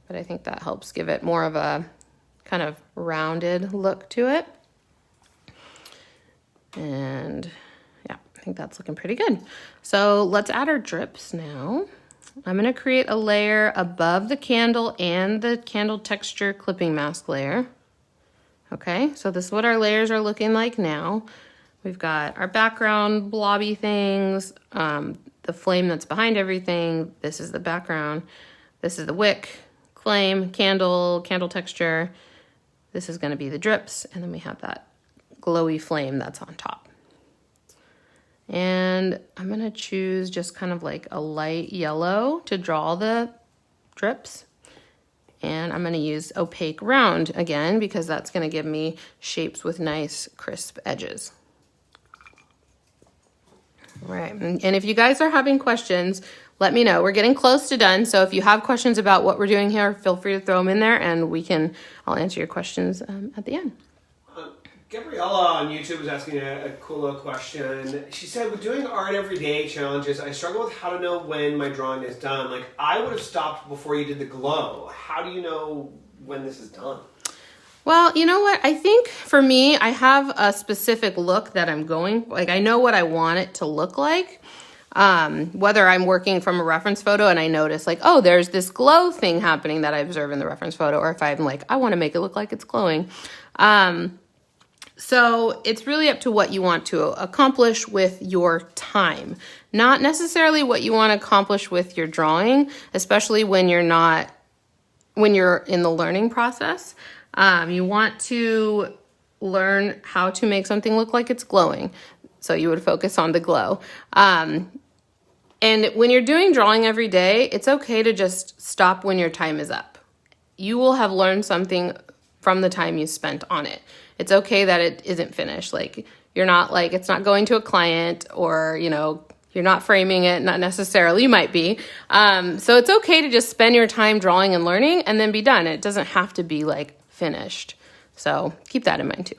But I think that helps give it more of a kind of rounded look to it. And I think that's looking pretty good. So let's add our drips now. I'm gonna create a layer above the candle and the candle texture clipping mask layer. Okay, so this is what our layers are looking like now. We've got our background blobby things, the flame that's behind everything. This is the background. This is the wick, flame, candle texture. This is gonna be the drips, and then we have that glowy flame that's on top. And I'm gonna choose just kind of like a light yellow to draw the drips. And I'm gonna use opaque round again because that's gonna give me shapes with nice crisp edges. All right, and if you guys are having questions, let me know. We're getting close to done, so if you have questions about what we're doing here, feel free to throw them in there and I'll answer your questions at the end.
Gabriella on YouTube was asking a cool little question. She said, with doing art every day challenges, I struggle with how to know when my drawing is done. Like, I would have stopped before you did the glow. How do you know when this is done?
Well, you know what? I think for me, I have a specific look that I'm going, like I know what I want it to look like. Whether I'm working from a reference photo and I notice like, oh, there's this glow thing happening that I observe in the reference photo, or if I'm like, I want to make it look like it's glowing. So it's really up to what you want to accomplish with your time, not necessarily what you want to accomplish with your drawing, especially when you're in the learning process. You want to learn how to make something look like it's glowing. So you would focus on the glow. And when you're doing drawing every day, it's okay to just stop when your time is up. You will have learned something from the time you spent on it. It's okay that it isn't finished. Like, you're not like, it's not going to a client, or, you know, you're not framing it, not necessarily, you might be. So it's okay to just spend your time drawing and learning and then be done. It doesn't have to be like finished. So keep that in mind too.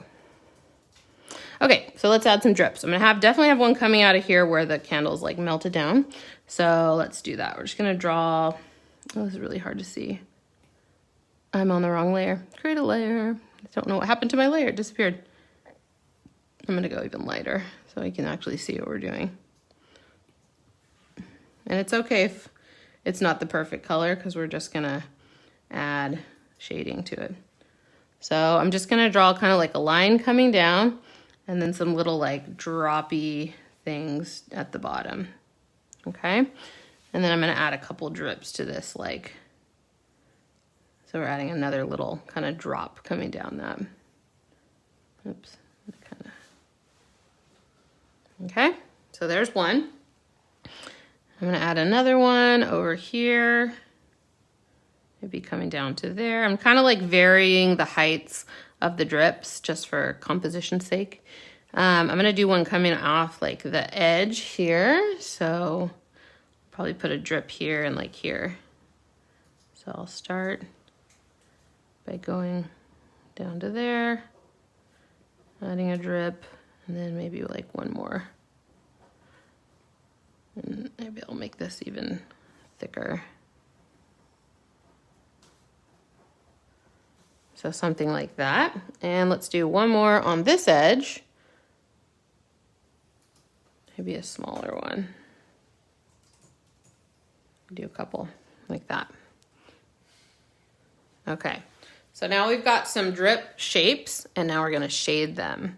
Okay, so let's add some drips. I'm gonna definitely have one coming out of here where the candle's like melted down. So let's do that. We're just gonna draw, oh, this is really hard to see. I'm on the wrong layer. Create a layer. I don't know what happened to my layer, it disappeared. I'm gonna go even lighter so you can actually see what we're doing. And it's okay if it's not the perfect color, because we're just gonna add shading to it. So I'm just gonna draw kind of like a line coming down, and then some little like droppy things at the bottom, okay? And then I'm gonna add a couple drips to this, like, so we're adding another little kind of drop coming down that. Oops, kind of. Okay, so there's one. I'm gonna add another one over here. Maybe coming down to there. I'm kind of like varying the heights of the drips just for composition's sake. I'm gonna do one coming off like the edge here. So probably put a drip here and like here. So I'll start by going down to there, adding a drip, and then maybe like one more. And maybe I'll make this even thicker. So something like that. And let's do one more on this edge. Maybe a smaller one. Do a couple like that. Okay, so now we've got some drip shapes, and now we're gonna shade them.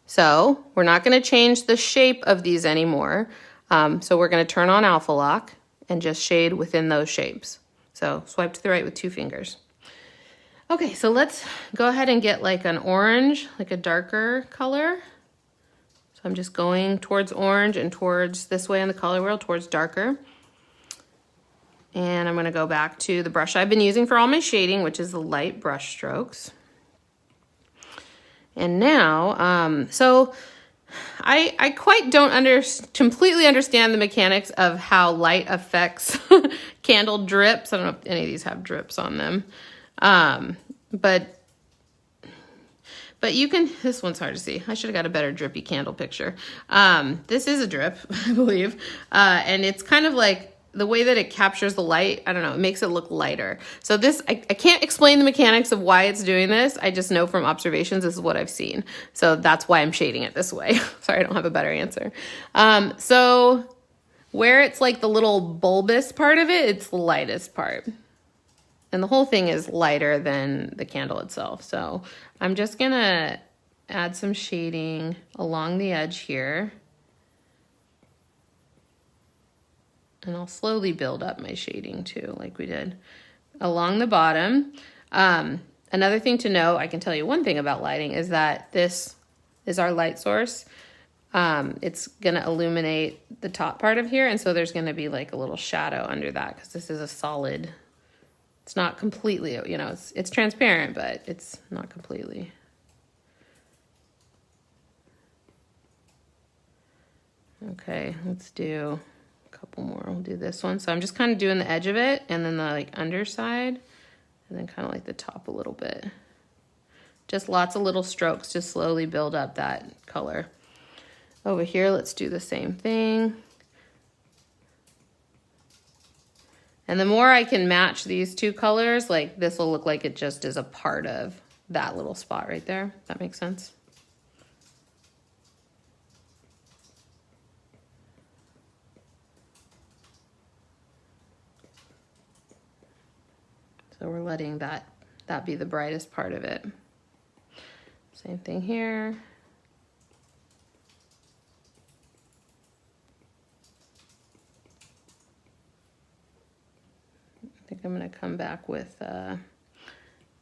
So we're not gonna change the shape of these anymore. So we're gonna turn on alpha lock and just shade within those shapes. So swipe to the right with 2 fingers. Okay, so let's go ahead and get like an orange, like a darker color. So I'm just going towards orange and towards this way on the color wheel, towards darker. And I'm gonna go back to the brush I've been using for all my shading, which is the light brush strokes. And now, so I quite don't completely understand the mechanics of how light affects candle drips. I don't know if any of these have drips on them. But you can, this one's hard to see. I should have got a better drippy candle picture. This is a drip, I believe. And it's kind of like the way that it captures the light, I don't know, it makes it look lighter. So this, I can't explain the mechanics of why it's doing this. I just know from observations, this is what I've seen. So that's why I'm shading it this way. Sorry, I don't have a better answer. So where it's like the little bulbous part of it, it's the lightest part. And the whole thing is lighter than the candle itself. So I'm just gonna add some shading along the edge here. And I'll slowly build up my shading too, like we did along the bottom. Another thing to know, I can tell you one thing about lighting, is that this is our light source. It's gonna illuminate the top part of here, and so there's gonna be like a little shadow under that, because this is a solid. It's not completely, you know, it's transparent, but it's not completely. Okay, let's do a couple more. We'll do this one. So I'm just kind of doing the edge of it, and then the like underside, and then kind of like the top a little bit. Just lots of little strokes to slowly build up that color. Over here, let's do the same thing. And the more I can match these two colors, like this will look like it just is a part of that little spot right there. That makes sense? So we're letting that be the brightest part of it. Same thing here. I think I'm gonna come back with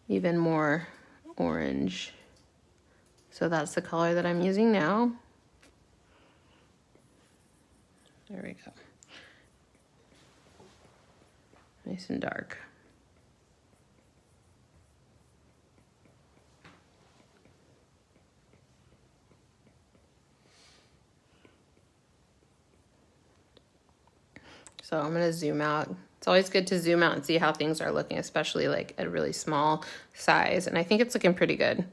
even more orange. So that's the color that I'm using now. There we go. Nice and dark. So I'm gonna zoom out. It's always good to zoom out and see how things are looking, especially like at a really small size. And I think it's looking pretty good.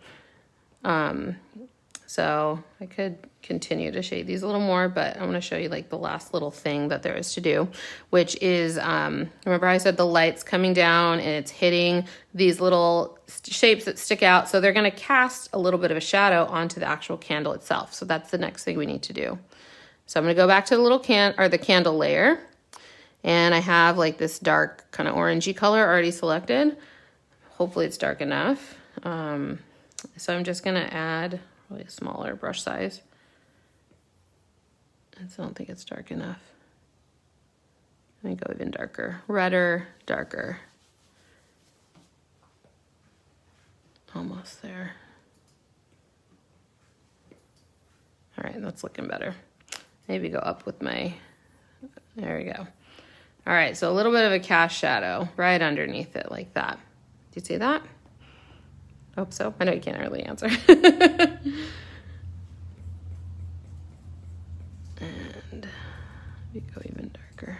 So I could continue to shade these a little more, but I want to show you like the last little thing that there is to do, which is, remember I said the light's coming down and it's hitting these little shapes that stick out. So they're going to cast a little bit of a shadow onto the actual candle itself. So that's the next thing we need to do. So I'm going to go back to the little the candle layer, and I have like this dark kind of orangey color already selected. Hopefully it's dark enough. So I'm just going to add really a smaller brush size. I don't think it's dark enough. Let me go even darker. Redder, darker. Almost there. All right, that's looking better. Maybe go up with my, there we go. All right, so a little bit of a cast shadow right underneath it like that. Do you see that? Hope so. I know you can't really answer. And we go even darker.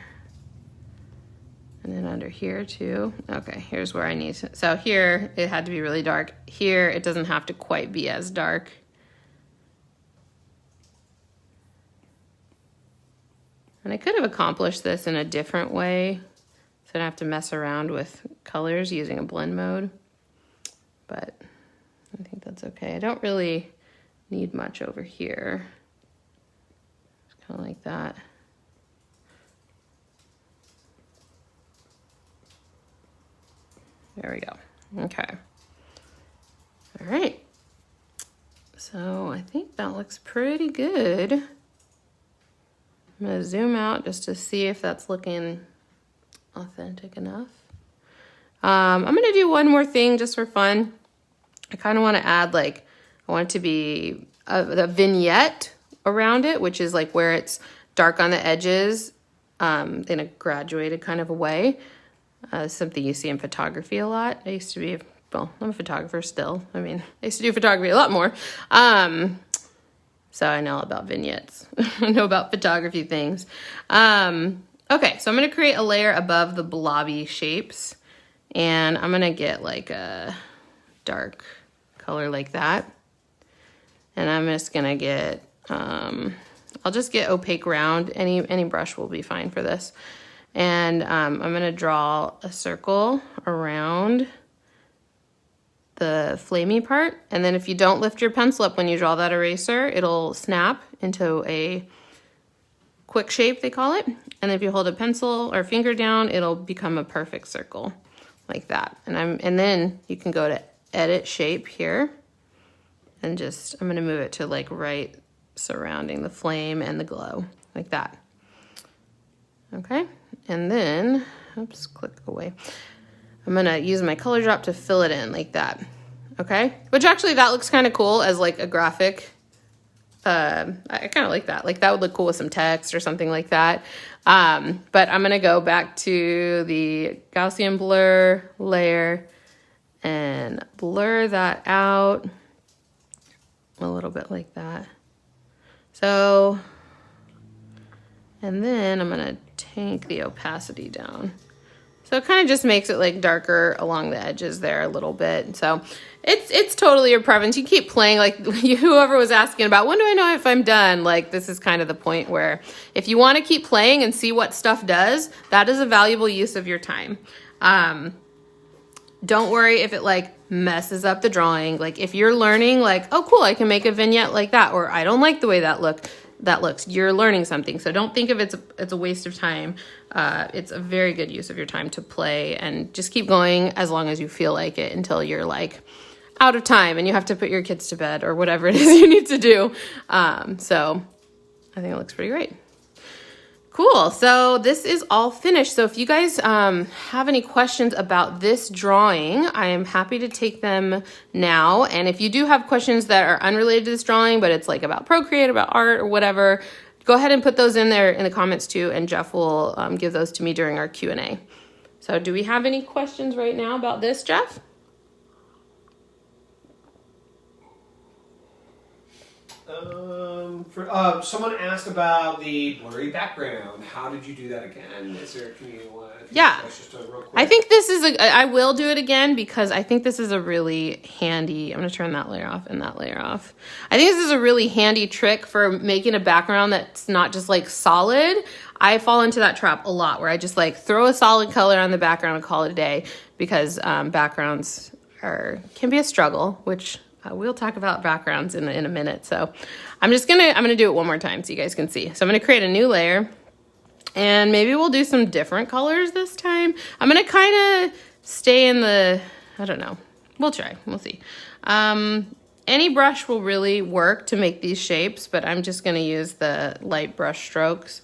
And then under here too. Okay, here's where I need to. So here it had to be really dark. Here it doesn't have to quite be as dark. And I could have accomplished this in a different way, so I don't have to mess around with colors using a blend mode. But I think that's okay. I don't really need much over here. Just kind of like that. There we go. Okay. All right. So I think that looks pretty good. I'm gonna zoom out just to see if that's looking authentic enough. I'm gonna do one more thing just for fun. I kind of want to add like, I want it to be a vignette around it, which is like where it's dark on the edges in a graduated kind of a way. Something you see in photography a lot. I used to be, well, I'm a photographer still. I mean, I used to do photography a lot more. So I know about vignettes. I know about photography things. Okay, so I'm going to create a layer above the blobby shapes. And I'm going to get like a dark color like that. And I'm just going to get, I'll just get opaque round. Any brush will be fine for this. And I'm going to draw a circle around the flamey part. And then if you don't lift your pencil up when you draw that eraser, it'll snap into a quick shape, they call it. And if you hold a pencil or finger down, it'll become a perfect circle like that. And then you can go to edit shape here and just, I'm going to move it to like right surrounding the flame and the glow like that. Okay. And then, oops, click away. I'm going to use my color drop to fill it in like that. Okay. Which actually that looks kind of cool as like a graphic. I kind of like that. Like that would look cool with some text or something like that. But I'm going to go back to the Gaussian blur layer and blur that out a little bit like that. So, and then I'm going to take the opacity down. So it kind of just makes it like darker along the edges there a little bit. So it's totally your preference. You keep playing, like whoever was asking about when do I know if I'm done? Like this is kind of the point where if you want to keep playing and see what stuff does, that is a valuable use of your time. Don't worry if it like messes up the drawing. Like if you're learning like, oh cool, I can make a vignette like that, or I don't like the way that looks, you're learning something. So don't think of it's a waste of time. It's a very good use of your time to play and just keep going as long as you feel like it until you're like out of time and you have to put your kids to bed or whatever it is you need to do. So I think it looks pretty great. Cool. So this is all finished. So if you guys have any questions about this drawing, I am happy to take them now. And if you do have questions that are unrelated to this drawing, but it's like about Procreate, about art or whatever, go ahead and put those in there in the comments too, and Jeff will give those to me during our Q&A. So do we have any questions right now about this, Jeff?
Someone asked about the blurry background. How did you do that again?
Yeah.
Just real quick?
I think this is I will do it again because I think this is a really handy, I'm going to turn that layer off and that layer off. I think this is a really handy trick for making a background that's not just like solid. I fall into that trap a lot where I just like throw a solid color on the background and call it a day because backgrounds can be a struggle, which we'll talk about backgrounds in a minute. So I'm gonna do it one more time so you guys can see. So I'm gonna create a new layer and maybe we'll do some different colors this time. I'm gonna kind of stay in I don't know. We'll try, we'll see. Any brush will really work to make these shapes, but I'm just gonna use the light brush strokes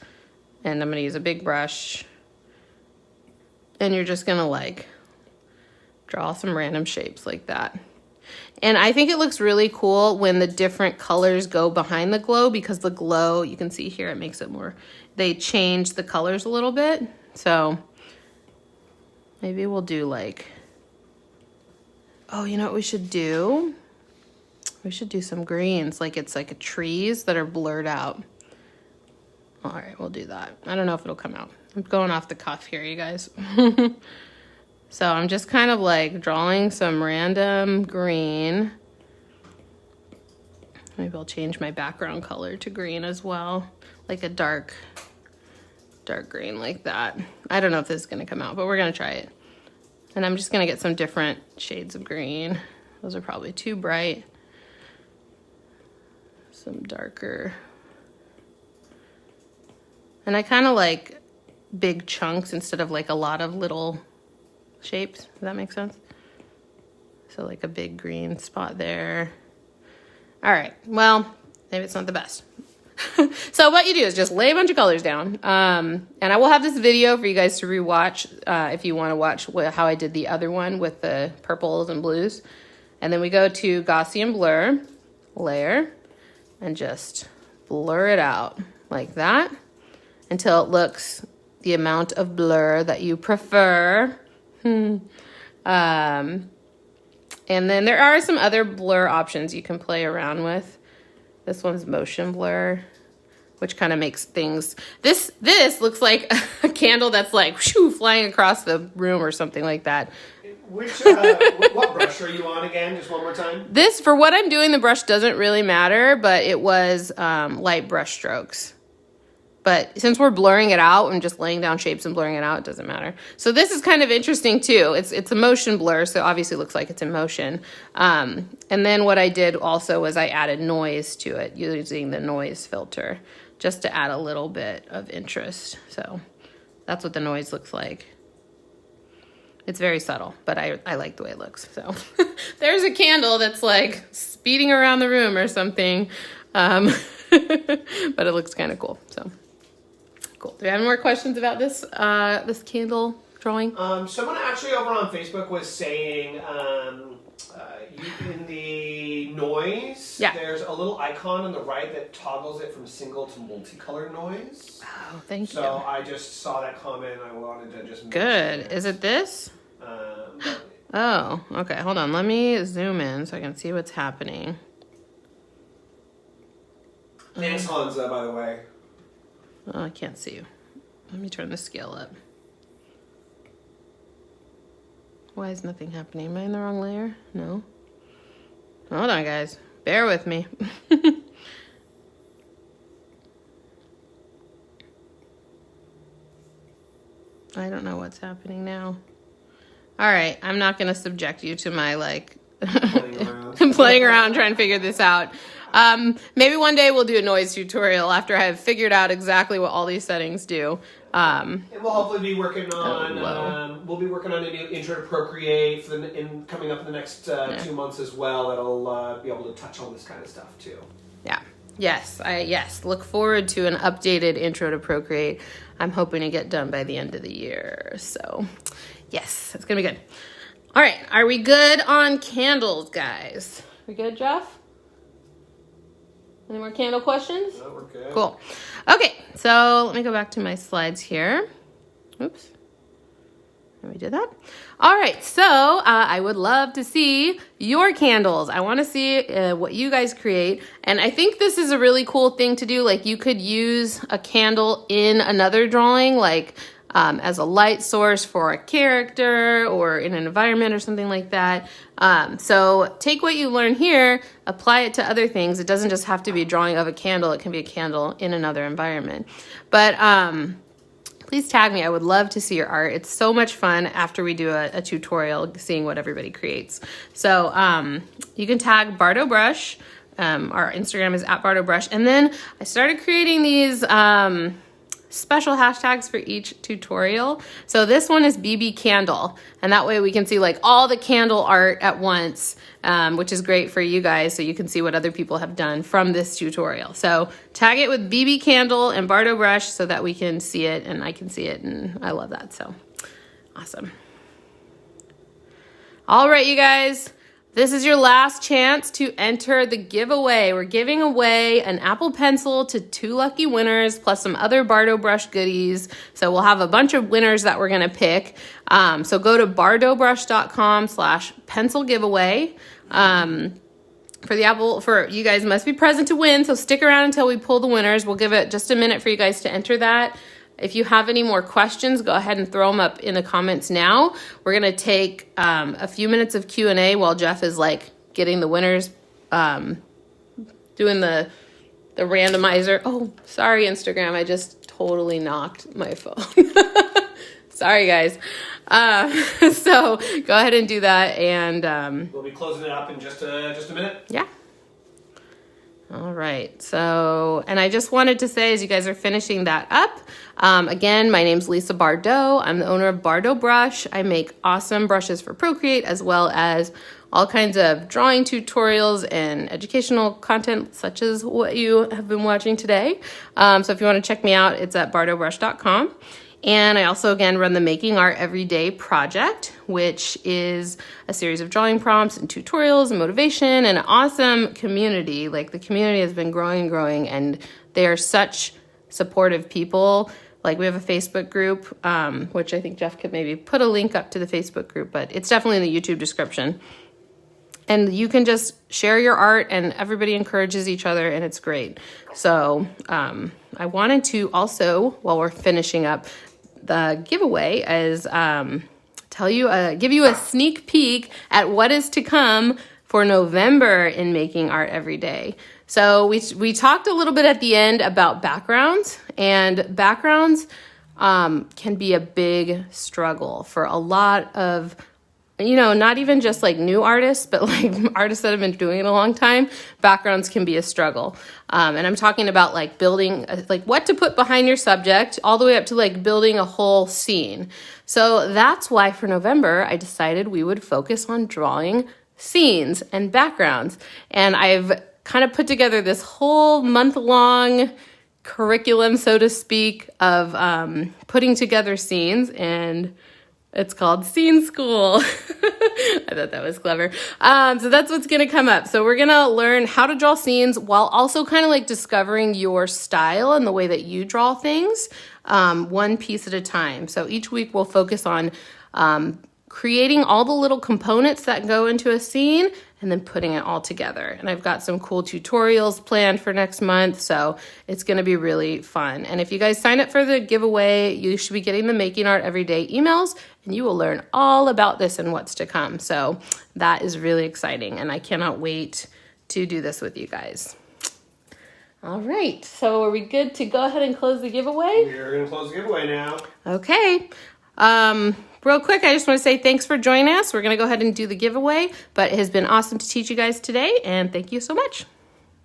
and I'm gonna use a big brush and you're just gonna like draw some random shapes like that. And I think it looks really cool when the different colors go behind the glow because the glow, you can see here, it makes it more, they change the colors a little bit. So maybe we'll do like, oh, you know what we should do? We should do some greens, like it's like trees that are blurred out. All right, we'll do that. I don't know if it'll come out. I'm going off the cuff here, you guys. So I'm just kind of like drawing some random green. Maybe I'll change my background color to green as well, like a dark green like that. I don't know if this is gonna come out, but we're gonna try it. And I'm just gonna get some different shades of green. Those are probably too bright. Some darker. And I kind of like big chunks instead of like a lot of little shapes. Does that make sense? So like a big green spot there. All right, well, maybe it's not the best. So what you do is just lay a bunch of colors down. And I will have this video for you guys to rewatch if you want to watch how I did the other one with the purples and blues. And then we go to Gaussian blur layer and just blur it out like that until it looks the amount of blur that you prefer. And then there are some other blur options you can play around with. This one's motion blur, which kind of makes things, this looks like a candle that's like shoo, flying across the room or something like that.
What brush are you on again? Just one more time.
This, for what I'm doing, the brush doesn't really matter, but it was light brush strokes. But since we're blurring it out and just laying down shapes and blurring it out, it doesn't matter. So this is kind of interesting too. It's a motion blur, so obviously it looks like it's in motion. And then what I did also was I added noise to it using the noise filter just to add a little bit of interest. So that's what the noise looks like. It's very subtle, but I like the way it looks. So there's a candle that's like speeding around the room or something. But it looks kind of cool, so. Cool. Do you have any more questions about this this candle drawing?
Someone actually over on Facebook was saying in the noise, there's a little icon on the right that toggles it from single to multicolored noise.
Oh, thank you.
So I just saw that comment and I wanted to just
Good. Is it this? Oh, okay. Hold on. Let me zoom in so I can see what's happening.
Thanks, Hansa, by the way.
Oh, I can't see you. Let me turn the scale up. Why is nothing happening? Am I in the wrong layer? No. Hold on, guys. Bear with me. I don't know what's happening now. All right. I'm not going to subject you to my, like, playing around trying to figure this out. Maybe one day we'll do a noise tutorial after I have figured out exactly what all these settings do.
And we'll hopefully be working on we'll be working on a new intro to Procreate coming up in the next 2 months as well. That'll be able to touch on this kind of stuff too.
Yeah. Yes, yes. Look forward to an updated intro to Procreate. I'm hoping to get done by the end of the year. So, yes, it's gonna be good. All right, are we good on candles, guys? We good, Jeff? Any more candle questions?
No, we're good.
Cool. Okay, so let me go back to my slides here. Oops. Let me do that. All right, so I would love to see your candles. I want to see what you guys create. And I think this is a really cool thing to do. Like, you could use a candle in another drawing, like as a light source for a character or in an environment or something like that. So take what you learn here, apply it to other things. It doesn't just have to be a drawing of a candle. It can be a candle in another environment. But please tag me. I would love to see your art. It's so much fun after we do a tutorial, seeing what everybody creates. So you can tag Bardo Brush. Our Instagram is @BardoBrush. And then I started creating these special hashtags for each tutorial. So this one is BB Candle, and that way we can see like all the candle art at once, which is great for you guys, so you can see what other people have done from this tutorial. So tag it with BB Candle and Bardo Brush so that we can see it and I can see it, and I love that. So awesome. All right, you guys. This is your last chance to enter the giveaway. We're giving away an Apple Pencil to 2 lucky winners, plus some other Bardo Brush goodies. So we'll have a bunch of winners that we're gonna pick. So go to bardobrush.com/pencil giveaway. For you guys must be present to win, so stick around until we pull the winners. We'll give it just a minute for you guys to enter that. If you have any more questions, go ahead and throw them up in the comments now. We're gonna take a few minutes of Q&A while Jeff is like getting the winners, doing the randomizer. Oh, sorry, Instagram, I just totally knocked my phone. Sorry, guys. So go ahead and do that, and
we'll be closing it up in just a minute.
Yeah. All right, so, and I just wanted to say, as you guys are finishing that up, again, my name's Lisa Bardo. I'm the owner of Bardo Brush. I make awesome brushes for Procreate, as well as all kinds of drawing tutorials and educational content, such as what you have been watching today. So if you want to check me out, it's at bardobrush.com. And I also, again, run the Making Art Everyday project, which is a series of drawing prompts and tutorials and motivation and an awesome community. Like, the community has been growing and growing, and they are such supportive people. Like, we have a Facebook group, which I think Jeff could maybe put a link up to the Facebook group, but it's definitely in the YouTube description. And you can just share your art, and everybody encourages each other, and it's great. So I wanted to also, while we're finishing up the giveaway, is give you a sneak peek at what is to come for November in Making Art Every Day. So we talked a little bit at the end about backgrounds, and backgrounds can be a big struggle for a lot of, not even just like new artists, but like artists that have been doing it a long time. Backgrounds can be a struggle. And I'm talking about like building, like what to put behind your subject, all the way up to like building a whole scene. So that's why for November, I decided we would focus on drawing scenes and backgrounds. And I've kind of put together this whole month-long curriculum, so to speak, of putting together scenes, and it's called Scene School. I thought that was clever. So that's what's going to come up. So we're going to learn how to draw scenes while also kind of like discovering your style and the way that you draw things, one piece at a time. So each week we'll focus on creating all the little components that go into a scene and then putting it all together. And I've got some cool tutorials planned for next month, so it's gonna be really fun. And if you guys sign up for the giveaway, you should be getting the Making Art Everyday emails, and you will learn all about this and what's to come. So that is really exciting, and I cannot wait to do this with you guys. All right, so are we good to go ahead and close the giveaway?
We're gonna close the giveaway now.
Okay. Real quick, I just want to say thanks for joining us. We're going to go ahead and do the giveaway, but it has been awesome to teach you guys today, and thank you so much.